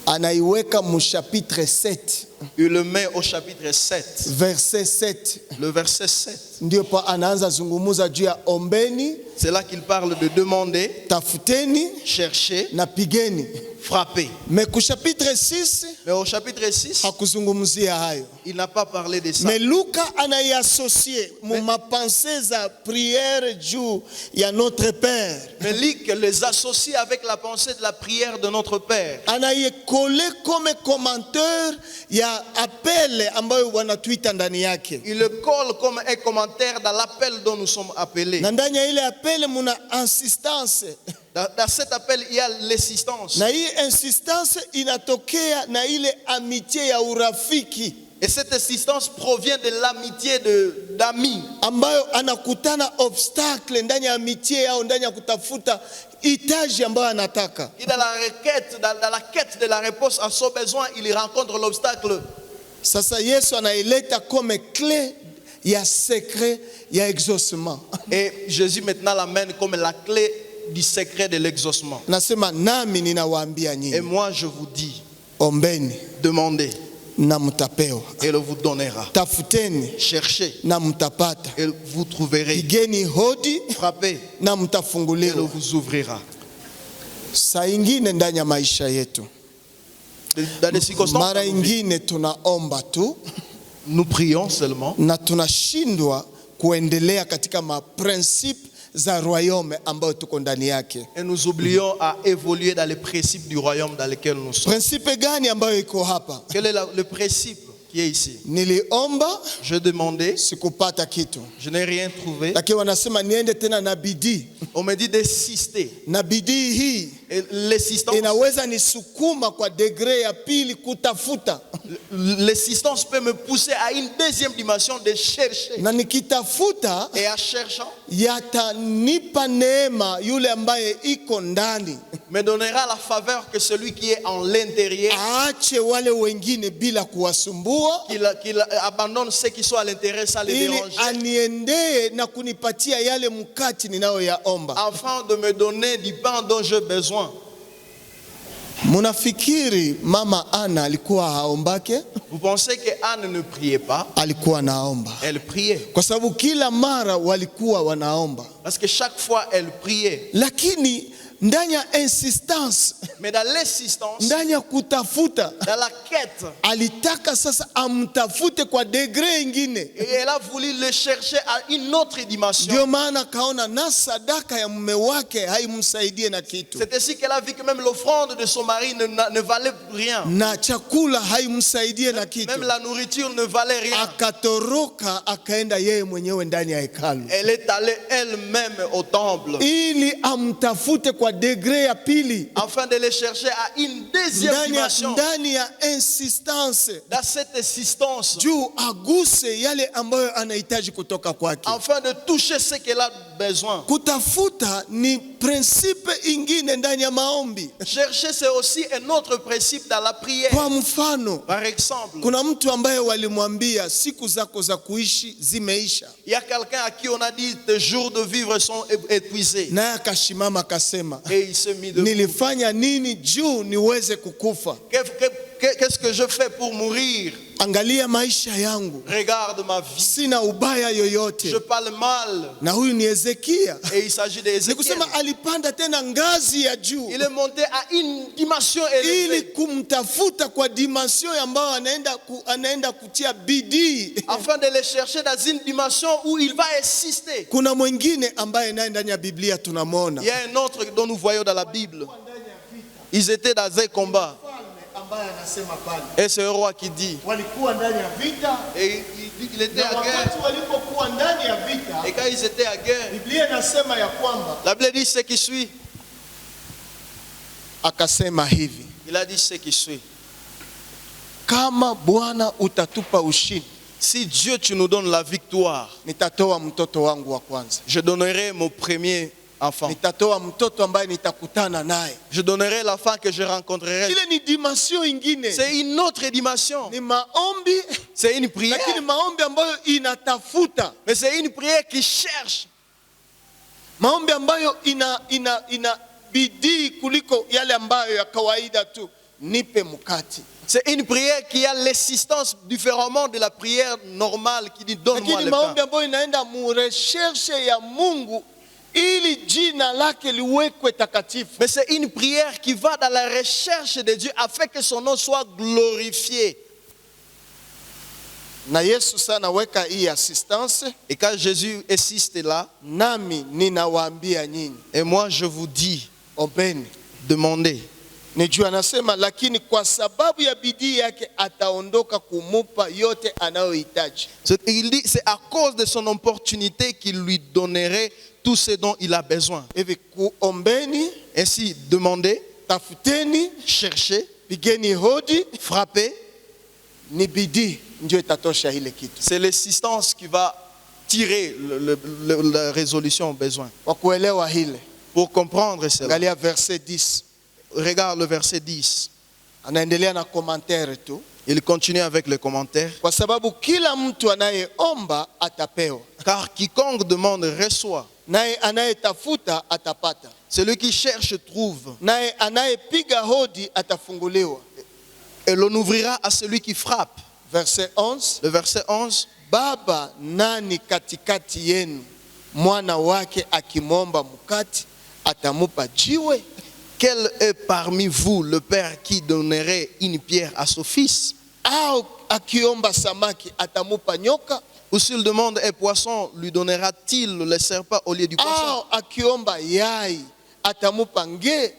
anaiweka mu chapitre 7. Il le met au chapitre 7. Verset 7. Le verset 7. Ndio pa anaanza zungumuza juu ya ombeni. C'est là qu'il parle de demander, tafuteni, chercher, na pigeni, frapper. Mais au chapitre 6, hakuzungumzia hayo. Il n'a pas parlé de ça. Mais Luka anaiassocier ma pensée za prière juu ya notre Père. Mais Luc les associe avec la pensée de la prière de notre Père. Anaikole comme commentaire ya appel ambayo wanatuita ndani yake. Il le colle comme un commentaire dans l'appel dont nous sommes appelés. Na ndani ya ile appel muna insistance. Dans cet appel il y a l'insistance. Na hii insistance inatokea na ile amitié ya urafiki. Et cette insistance provient de l'amitié d'amis. Ambayo anakutana obstacle ndani ya amitié yao, ndani ya kutafuta hitaji ambayo anataka. Et dans la quête de la réponse à son besoin, il rencontre l'obstacle. Sasa Yesu anaileta comme clé ya secret ya exaucement. Et Jésus maintenant l'amène comme la clé du secret de l'exaucement. Nasema nami ninawaambia nyinyi. Et moi je vous dis, ombeni, demandez, na mtapewa. Et il vous donnera. Tafuteni, cherchez, na mtapata. Et vous trouverez. Pigeni hodi, frappez, na mtafunguliwa. Et il vous ouvrira. Saa ingine ndani ya maisha yetu, dans des circonstances, mara ingine tunaomba tu, nous prions seulement, na tunashindwa kuendelea katika maprincipe za royaume ambayo tuko ndani yake. Et nous oublions à évoluer dans les principes du royaume dans lequel nous sommes. Principe gani ambayo iko hapa? Quel est le principe qui est ici? Niliomba, je demandais, sikupata kitu. Je n'ai rien trouvé. Lakini wanasema niende tena na bidii. On me dit d'insister. Na bidii hii l'assistance inaweza nisukuma kwa degré ya pili kutafuta. L'assistance peut me pousser à une deuxième dimension de chercher. Na nikitafuta, et en cherchant, yatanipa neema yule ambaye iko ndani. Me donnera la faveur que celui qui est en l'intérieur. Aache wale wengine bila kuwasumbua. Qu'il abandonne ceux qui sont à l'intérieur sans les déranger. Aniendee na kunipatia yale mkati ninayoyaomba. Afin de me donner du pain dont j'ai besoin. Munafikiri mama Anna alikuwa haombake? Vous pensez que Anne ne priait pas? Alikuwa naomba. Elle priait. Kwa sababu kila mara walikuwa wanaomba. Parce que chaque fois elle priait. Lakini ndani ya insistance, mais dans l'insistance, ndani ya kutafuta, dans la quête, alitaka sasa amtafute kwa degré ingine. Et elle a voulu le chercher à une autre dimension. Ndio maana kaona na sadaka ya mume wake haimsaidie na kitu. C'est ainsi qu'elle a vu que même l'offrande de son mari ne valait rien. Na chakula haimsaidie na kitu. Même la nourriture ne valait rien. Akatoroka akaenda yeye mwenyewe ndani ya hekalu. Elle est allée elle-même au temple. Ili amtafute kwa degré ya pili. Afin de les chercher à une deuxième dimension. Ndani ya insistance. Dans cette insistance. Juu aguse yale ambayo anahitaji kutoka kwake. Afin de toucher ce qu'elle a besoin. Kutafuta ni principe ingine ndani ya maombi. Chercher c'est aussi un autre principe dans la prière. Kwa mfano, par exemple, kuna mtu ambaye walimwambia siku zako za kuishi zimeisha. Il y a quelqu'un à qui on a dit tes jours de vivre sont épuisés. Naye akashimama akasema, et il se mit debout. Nilifanya nini juu niweze kukufa? qu'est-ce que je fais pour mourir? Angalia maisha yangu, Regarde ma vie. sina ubaya Je yoyote. parle mal. Na huyu ni Hezekia. Et il s'agit Ni d'Ézéchiel. kusema alipanda tena ngazi ya juu Il est monté à une dimension élevée ili kumtafuta kwa dimension ambayo anaenda kutia bidii. afin de les chercher dans une dimension où il va exister. Kuna mwingine ambaye naye ndani ya Biblia tunamwona. Il y a un autre dont nous voyons dans la Bible. Ils étaient dans un combat. Et c'est le roi qui dit. Walikuwa ndani ya vita, Et il était na à guerre. wakati walipokuwa ndani ya vita, Et quand ils étaient à guerre, Biblia inasema ya kwamba la Bible dit ce qui suit. akasema hivi, Il a dit ce qui suit. kama Bwana utatupa ushindi, Si Dieu tu nous donnes la victoire, nitatoa mtoto wangu wa kwanza. je donnerai mon premier enfant. Nitatoa mtoto ambaye nitakutana naye. Je donnerai l'enfant que je rencontrerai. Ile ni dimension ingine, C'est une autre dimension. ni maombi, C'est une prière. lakini maombi ambayo inatafuta, Mais c'est une prière qui cherche. maombi ambayo ina bidii kuliko yale ambayo ya kawaida tu, nipe mkate. C'est une prière qui a l'existence différemment de la prière normale qui dit donne-moi Lakini le maombi pain. ambayo inaenda mu recherche ya Mungu ili jina lake liwekwe takatifu. Mais c'est une prière qui va dans la recherche de Dieu afin que son nom soit glorifié. Na Yesu sana weka hii assistance, Et quand Jésus existe là, nami ninawaambia nyinyi, et moi je vous dis, ombeni. demandez. Nijua anasema lakini kwa sababu ya bidii yake ataondoka kumupa yote anayohitaji. Il dit c'est à cause de son opportunité qu'il lui donnerait tout ce dont il a besoin. Hivi kuombeni, Ainsi, demandez, tafuteni, cherchez, pigeni hodi, frappez. ni bidii ndio itatosha ile kitu. C'est l'existence qui va tirer la résolution au besoin. Kwa kuelewa hile, Pour comprendre cela, angalia verset 10. regarde le verset 10. Anaendelea na commentaire tu. Il continue avec le commentaire. Kwa sababu kila mtu anayeomba atapewa, Car quiconque demande reçoit. naye anayetafuta atapata, Celui qui cherche trouve. naye anayepiga hodi atafunguliwa. Et l'on ouvrira à celui qui frappe. Verset 11. Le verset 11. Baba, nani katikati yenu mwana wake akimwomba mkate atamupa jiwe? Quel est parmi vous le père qui donnerait une pierre à son fils? Au akiomba samaki atamupa nyoka? Ou s'il demande un poisson, lui donnera-t-il le serpent au lieu du poisson? Au akiomba yai atamupa nge?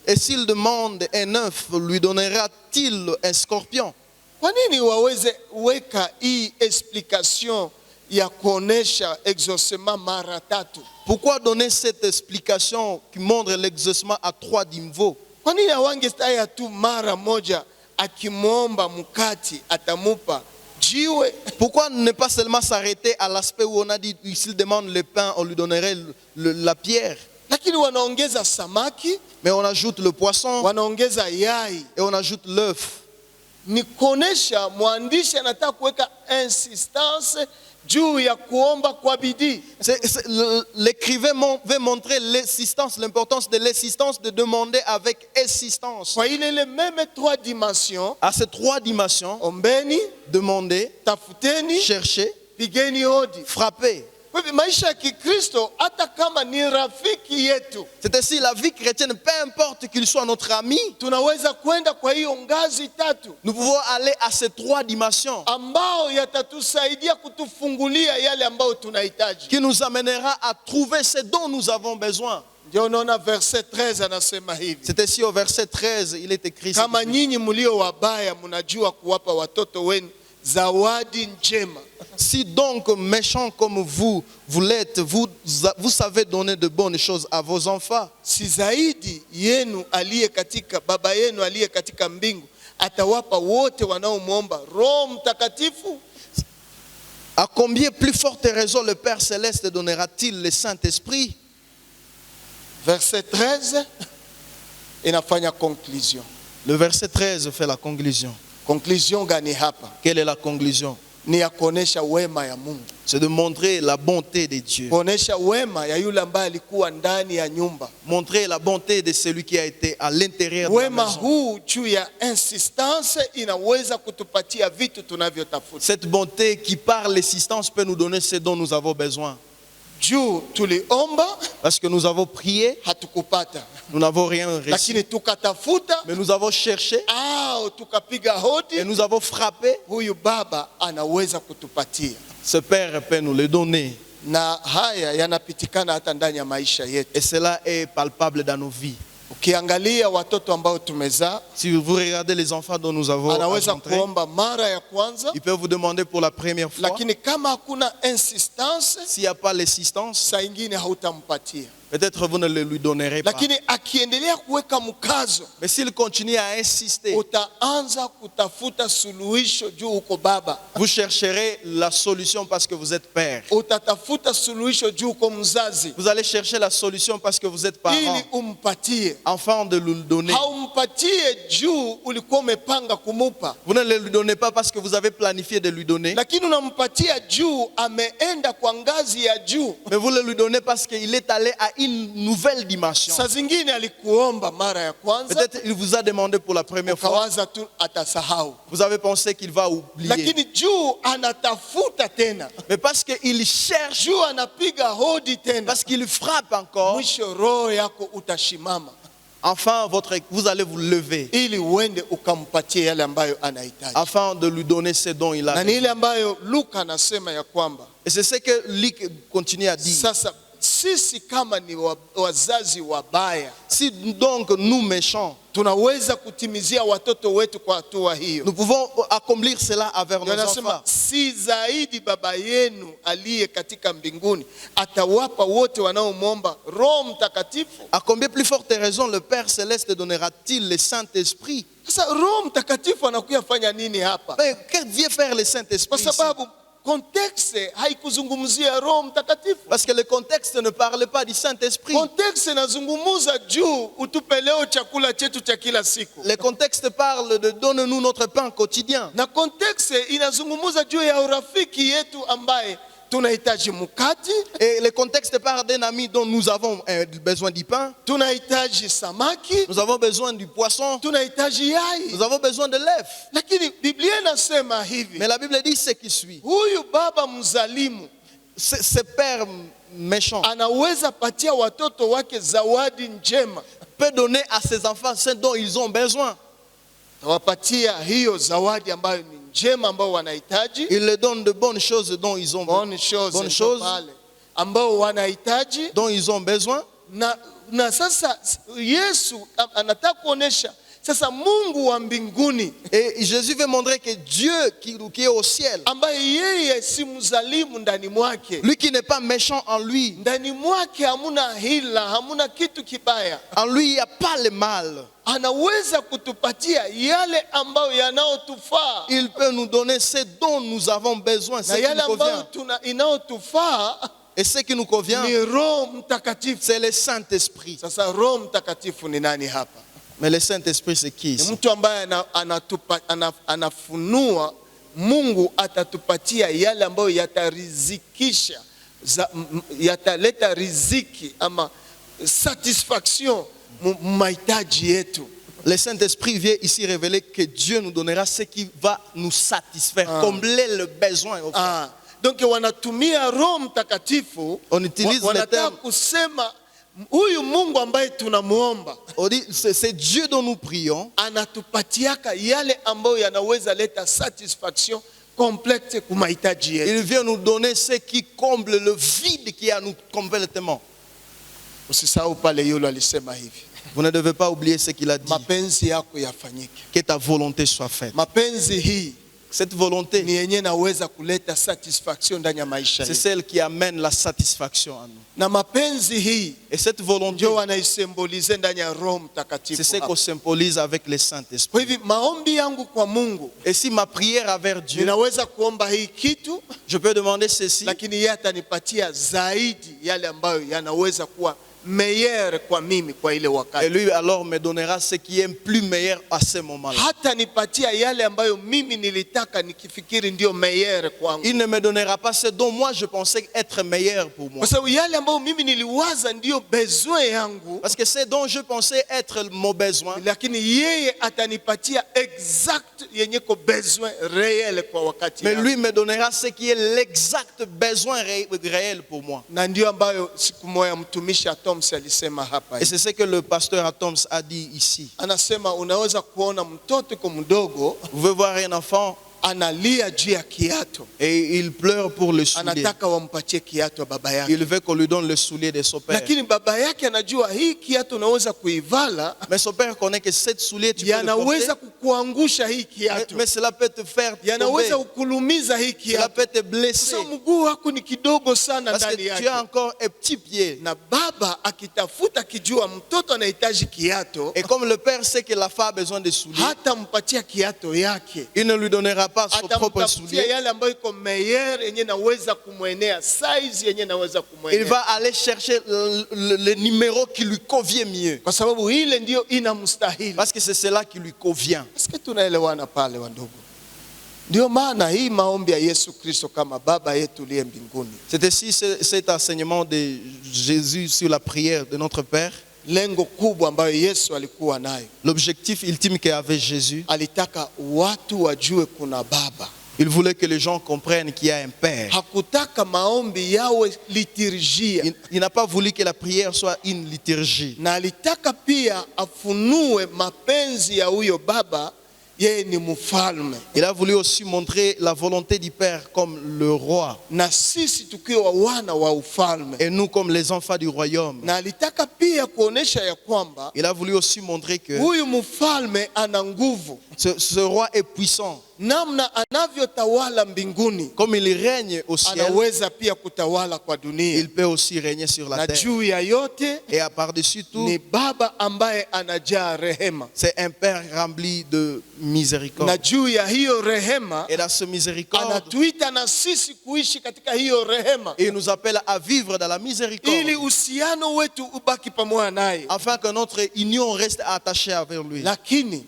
Et s'il demande un œuf, lui donnera-t-il un scorpion? Kwa nini waweze weka hii explication ya kuonesha exaucement mara tatu? Pourquoi donner cette explication qui montre l'exaucement à 3 niveaux? Kwa nini hawangestaya tu mara moja akimwomba mkate atamupa jiwe? Pourquoi ne pas seulement s'arrêter à l'aspect où on a dit s'il demande le pain, on lui donnerait la pierre? Lakini wanaongeza samaki, Mais on ajoute le poisson wanaongeza yai. et on ajoute l'œuf. Ni kuonesha mwandishi anataka kuweka insistance juu ya kuomba kwa bidii. L'écrivain veut montrer l'existence, l'importance de l'existence de demander avec insistance. Kwa ile même 3 dimensions, À ces 3 dimensions, ombeni, demandez, tafuteni, cherchez, pigeni hodi. frappez. Kwa hivyo maisha ya Kikristo hata kama ni rafiki yetu, C'est ainsi la vie chrétienne, peu importe qu'il soit notre ami, tunaweza kwenda kwa hiyo ngazi tatu nous pouvons aller à ces 3 dimensions ambao yatatusaidia kutufungulia yale ambayo tunahitaji. qui nous amènera à trouver ce dont nous avons besoin. Ndio unaona verset 13 anasema hivi, C'est ainsi au verset 13, il est écrit kama nyinyi mlio wabaya mnajua kuwapa watoto wenu zawadi njema, si donc méchants comme vous l'êtes, vous savez donner de bonnes choses à vos enfants, si zaidi yenu aliye katika baba yenu aliye katika mbingu atawapa wote wanaomwomba Roho Mtakatifu? à combien plus forte raison le Père Céleste donnera-t-il le Saint-Esprit? Verset 13 inafanya conclusion. Le verset 13 fait la conclusion. Conclusion gani hapa? Quelle est la conclusion? ni ya kuonesha wema ya Mungu. C'est de montrer la bonté de Dieu. Kuonesha wema ya yule ambaye alikuwa ndani ya nyumba. Montrer la bonté de celui qui a été à l'intérieur de la Wema maison. huu juu ya insistance inaweza kutupatia vitu tunavyotafuta. Cette bonté qui par l'insistance peut nous donner ce dont nous avons besoin. Juu tuliomba, Parce que nous avons prié, hatukupata. nous n'avons rien reçu. Lakini tukatafuta, Mais nous avons cherché tukapiga hodi, et nous avons frappé. huyu baba anaweza kutupatia. Ce Père peut nous le donner. Na haya yanapitikana hata ndani ya maisha yetu. Et cela est palpable dans nos vies. Ukiangalia watoto ambao tumezaa, Si vous regardez les enfants dont nous avons anaweza engendrés, kuomba mara ya kwanza, ils peuvent vous demander pour la première fois. lakini kama hakuna insistance, S'il n'y a pas l'assistance, saa ingine hautampatia. peut-être vous ne le lui donnerez pas. Lakini akiendelea kuweka mkazo, Mais s'il continue à insister, utaanza kutafuta suluhisho juu uko baba. vous chercherez la solution parce que vous êtes père. Utatafuta suluhisho juu uko mzazi, Vous allez chercher la solution parce que vous êtes parent. ili umpatie. Afin de lui donner. Haumpatie juu ulikuwa umepanga kumupa, Vous ne le lui donnez pas parce que vous avez planifié de lui donner. lakini unampatia juu ameenda kwa ngazi ya juu. Mais vous le lui donnez parce qu'il est allé à une nouvelle dimension. Saa zingine alikuomba mara ya kwanza, Peut-être il vous a demandé pour la première fois. ukawaza tu atasahau, Vous avez pensé qu'il va oublier. lakini juu anatafuta tena, Mais parce qu'il cherche, juu anapiga hodi tena, parce qu'il frappe encore, mwisho roho yako utashimama, enfin vous allez vous lever. ili uende ukampatie yale ambayo anahitaji. Afin de lui donner ce dont il a Na ni besoin. ile ambayo Luka anasema ya kwamba Et c'est ce que Luc continue à dire. sasa sisi kama ni wazazi wabaya, Si donc nous méchants, tunaweza kutimizia watoto wetu kwa hatua hiyo. nous pouvons accomplir cela avec nos Anasema enfants. si zaidi baba yenu aliye katika mbinguni atawapa wote wanaomwomba Roho Mtakatifu. À combien plus forte raison le Père Céleste donnera-t-il le Saint-Esprit? Sasa Roho Mtakatifu anakuya fanya nini hapa? Mais que vient faire le Kwa Saint-Esprit ici? sababu kontekste haikuzungumzia Roho Mtakatifu. Parce que le contexte ne parle pas du Saint-Esprit. Kontekste inazungumuza juu utupe leo chakula chetu cha kila siku. Le contexte parle de donne-nous notre pain quotidien. Na kontekste inazungumuza juu ya urafiki yetu ambaye tunahitaji mkate, Et le contexte parle d'un ami dont nous avons besoin du pain. tunahitaji samaki, Nous avons besoin du poisson. tunahitaji yai. Nous avons besoin de l'œuf. Lakini Biblia inasema hivi, Mais la Bible dit ce qui suit. huyu baba mzalimu Ce père méchant anaweza patia watoto wake zawadi njema, peut donner à ses enfants ce dont ils ont besoin. tawapatia hiyo zawadi ambayo ni njema ambao wanahitaji, Il leur donne de bonnes choses dont ils ont bonne chose bonnes choses pale ambao wanahitaji. dont ils ont besoin. Na sasa Yesu anataka kuonesha sasa Mungu wa mbinguni Et Jésus veut montrer que Dieu qui est au ciel, ambaye yeye si mzalimu ndani mwake, lui qui n'est pas méchant en lui, ndani mwake hamuna hila, hamuna kitu kibaya, en lui il n'y a pas le mal. anaweza kutupatia yale ambayo yanaotufaa, Il peut nous donner ce dont nous avons besoin, ce na qui yale nous ambayo convient. inaotufaa Et ce qui nous convient, ni Roho Mtakatifu. c'est le Saint-Esprit. Sasa Roho Mtakatifu ni nani hapa? Mais le Saint-Esprit, c'est qui Ni ici? mtu ambaye anafunua Mungu atatupatia yale ambayo yatarizikisha, yataleta riziki ama satisfaction mahitaji yetu. Le Saint-Esprit vient ici révéler que Dieu nous donnera ce qui va nous satisfaire, combler le besoin. Donc wanatumia Roho Mtakatifu, On utilise le wanataka terme, kusema huyu Mungu ambaye tunamuomba on dit c'est Dieu dont nous prions, anatupatiaka yale ambayo yanaweza leta satisfaction complète kwa mahitaji yetu. il vient nous donner ce qui comble le vide qui est à nous complètement. Usisahau pale yule alisema hivi, Vous ne devez pas oublier ce qu'il a dit, mapenzi yako yafanyike. que ta volonté soit faite. Mapenzi hii Cette volonté, ni yenye naweza kuleta satisfaction ndani ya maisha c'est yetu, celle qui amène la satisfaction à nous. na mapenzi hii Et cette volonté, ndio wanaisymbolize ndani ya Roho c'est Mtakatifu ce hapa. qu'on symbolise avec le Kwa Saint-Esprit. hivi maombi yangu kwa Mungu, Et si ma prière envers Dieu, ninaweza kuomba hii kitu, je peux demander ceci, lakini yeye atanipatia zaidi yale ambayo yanaweza kuwa meilleur kwa mimi kwa ile Et wakati. lui alors me donnera ce qui est plus meilleur à ce moment-là. Hata nipatia yale ambayo mimi nilitaka nikifikiri ndio meilleur kwangu. Il ne me donnera pas ce dont moi je pensais être meilleur pour moi. Kwa sababu yale ambayo mimi niliwaza ndio besoin yangu, Parce que c'est dont je pensais être mon besoin. lakini yeye atanipatia exact yenye ko besoin réel kwa wakati Mais yangu. lui me donnera ce qui est l'exact besoin réel pour moi. Na ndio ambayo siku moja mtumishi Atoms alisema hapa. Et c'est ce que le pasteur Atoms a dit ici. Anasema unaweza kuona mtoto kwa mdogo Vous pouvez voir un enfant analia juu ya kiato, et il pleure pour le soulier. anataka wampatie kiato baba yake, Il veut qu'on lui donne le soulier de son père. lakini baba yake anajua hii kiato unaweza kuivala, Mais son père connaît que cette soulier tu peux le yanaweza porter. kukuangusha hii kiato, Mais cela peut te faire tomber. yanaweza kukulumiza hii Cela kiato. peut te blesser. Sasa mguu wako ni kidogo sana Parce que ndani tu yake, as encore un petit pied. na baba akitafuta kijua mtoto anahitaji kiato, Et comme le père sait que la femme a besoin de souliers, hata mpatia kiato yake, il ne lui donnera pas son propre atamtafutia soulier. yale ambayo iko meilleur yenye naweza kumwenea, size yenye naweza Il kumwenea, va aller chercher le numéro qui lui convient mieux. kwa sababu ile ndio inamstahili. Parce que c'est cela qui lui convient. Eske tunaelewana pale wandugu? Ndio maana hii maombi ya Yesu Kristo kama baba yetu uliye mbinguni, C'est ici cet enseignement de Jésus sur la prière de notre Père. lengo kubwa ambayo Yesu alikuwa nayo, L'objectif ultime qu'avait Jésus, alitaka watu wajue kuna baba. il voulait que les gens comprennent qu'il y a un Père. Hakutaka maombi yawe liturgia, Il n'a pas voulu que la prière soit une liturgie. na alitaka pia afunue mapenzi ya huyo baba, yeye ni mfalme, Il a voulu aussi montrer la volonté du Père comme le roi na sisi tukiwa wana wa ufalme. et nous comme les enfants du royaume. Na alitaka pia kuonesha ya kwamba Il a voulu aussi montrer que huyu mfalme ana nguvu, ce roi est puissant. namna anavyotawala mbinguni Comme il règne au ciel, anaweza pia kutawala kwa dunia. il peut aussi régner sur la Na terre. juu ya yote Et à par-dessus tout, ni baba ambaye anajaa rehema, c'est un Père rempli de miséricorde. na juu ya hiyo rehema Et dans ce miséricorde, anatuita na sisi kuishi katika hiyo rehema, il nous appelle à vivre dans la miséricorde, ili uhusiano wetu ubaki pamoja naye, afin que notre union reste attachée avec lui. lakini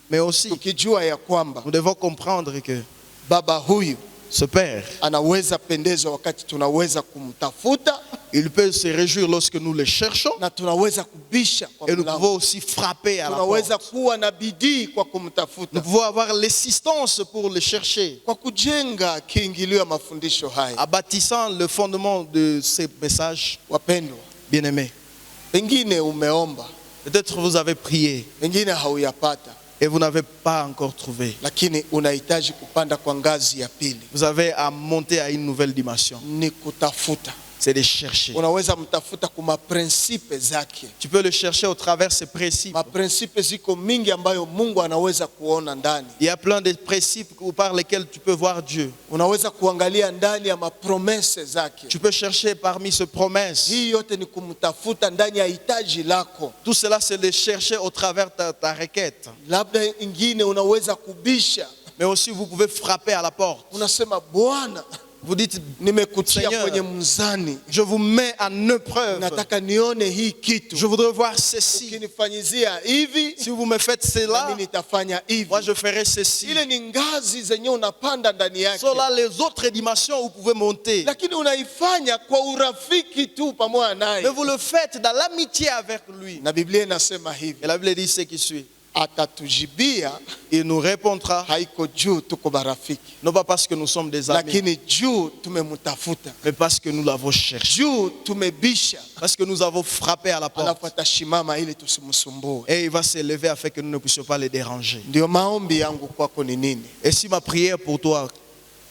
Mais aussi, tukijua ya kwamba nous devons comprendre que baba huyu ce Père, anaweza pendezwa wakati tunaweza kumtafuta, il peut se réjouir lorsque nous le cherchons, na tunaweza kubisha kwa et nous mlango, pouvons aussi frapper à la tunaweza porte. kuwa na bidii kwa Nous kumtafuta, pouvons avoir l'assistance pour le chercher, kwa kujenga kiingilio ya mafundisho haya. en bâtissant le fondement de ces messages. Wapendwa, Bien-aimés, pengine umeomba, peut-être vous avez prié pengine hauyapata, et vous n'avez pas encore trouvé. lakini unahitaji kupanda kwa ngazi ya pili, Vous avez à monter à une nouvelle dimension. ni kutafuta. C'est de chercher. Unaweza mtafuta kwa prinsipe zake. Tu peux le chercher au travers de ces principes. Maprinsipe ziko mingi ambayo Mungu anaweza kuona ndani. Il y a plein de principes par lesquels tu peux voir Dieu. Unaweza kuangalia ndani ya mapromese zake. Tu peux chercher parmi ces promesses. Hii yote ni kumtafuta ndani ya hitaji lako. Tout cela, c'est de chercher au travers de ta requête. Labda ingine unaweza kubisha. Mais aussi, vous pouvez frapper à la porte. Unasema Bwana, Vous dites, nimekutia Seigneur, kwenye mzani, je vous mets en épreuve. nataka nione hii kitu. Je voudrais voir ceci. Ukinifanyizia hivi, Si vous me faites na cela, mimi nitafanya hivi. moi je ferai ceci. Ile ni ngazi zenye unapanda ndani yake, Sont là les autres dimensions où vous pouvez monter. lakini unaifanya kwa urafiki tu pamoja Mais naye. vous le faites dans l'amitié avec lui. Na Biblia inasema hivi, Et la Bible dit ce qui suit. atatujibia, Il nous répondra, haiko juu tuko marafiki, non pas parce que nous sommes des amis, lakini juu tumemtafuta, mais parce que nous l'avons cherché. juu tumebisha, Parce que nous avons frappé à la porte. alafu atashimama ili tusimsumbue. Et il va se lever afin que nous ne puissions pas les déranger. Ndio maombi yangu kwako ni nini? Et si ma prière pour toi,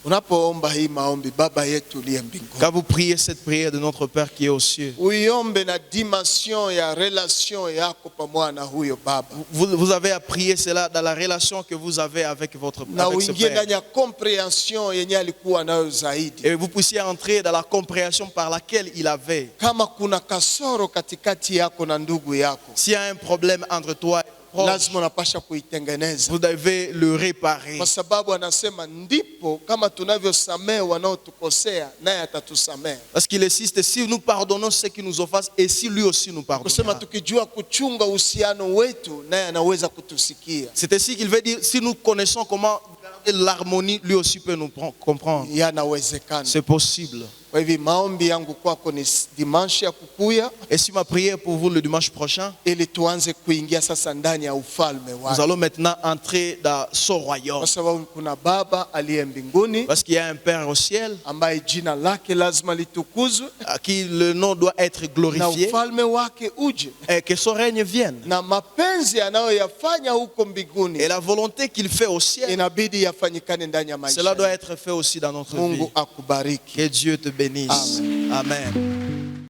Unapoomba hii maombi, Baba yetu uliye mbinguni, quand vous priez cette prière de notre Père qui est aux cieux, uiombe na dimension ya relation yako pamoja na huyo Baba, vous avez à prier cela dans la relation que vous avez avec votre na avec ce uingie Père. ndani ya comprehension yenye alikuwa nayo zaidi. Et vous puissiez entrer dans la compréhension par laquelle il avait. Kama kuna kasoro katikati yako na ndugu yako, S'il y a un problème entre toi approche, lazima unapasha kuitengeneza. vous devez le réparer. Kwa sababu anasema ndipo kama tunavyosamehe wanaotukosea naye atatusamehe. Parce qu'il insiste, si nous pardonnons ceux qui nous offensent, et si lui aussi nous Kusema pardonne. tukijua kuchunga uhusiano wetu naye anaweza kutusikia. C'est ainsi qu'il veut dire, si nous connaissons comment garder l'harmonie, lui aussi peut nous comprendre. Yanawezekana. C'est possible. Kwa hivyo maombi yangu kwako ni dimanche ya kukuya, Et si ma prière pour vous le dimanche prochain, ili tuanze kuingia sasa ndani ya ufalme nous wake. allons maintenant entrer dans son royaume. Kwa sababu kuna Baba aliye mbinguni Parce qu'il y a un Père au ciel, ambaye jina lake lazima litukuzwe à qui le nom doit être na glorifié, ufalme wake uje et que son règne vienne. na mapenzi anayoyafanya huko mbinguni Et la volonté qu'il fait au ciel, inabidi yafanyikane ndani ya maisha. cela doit être fait aussi dans notre vie. Mungu akubariki. Que Dieu te bénisse. Amen. Amen.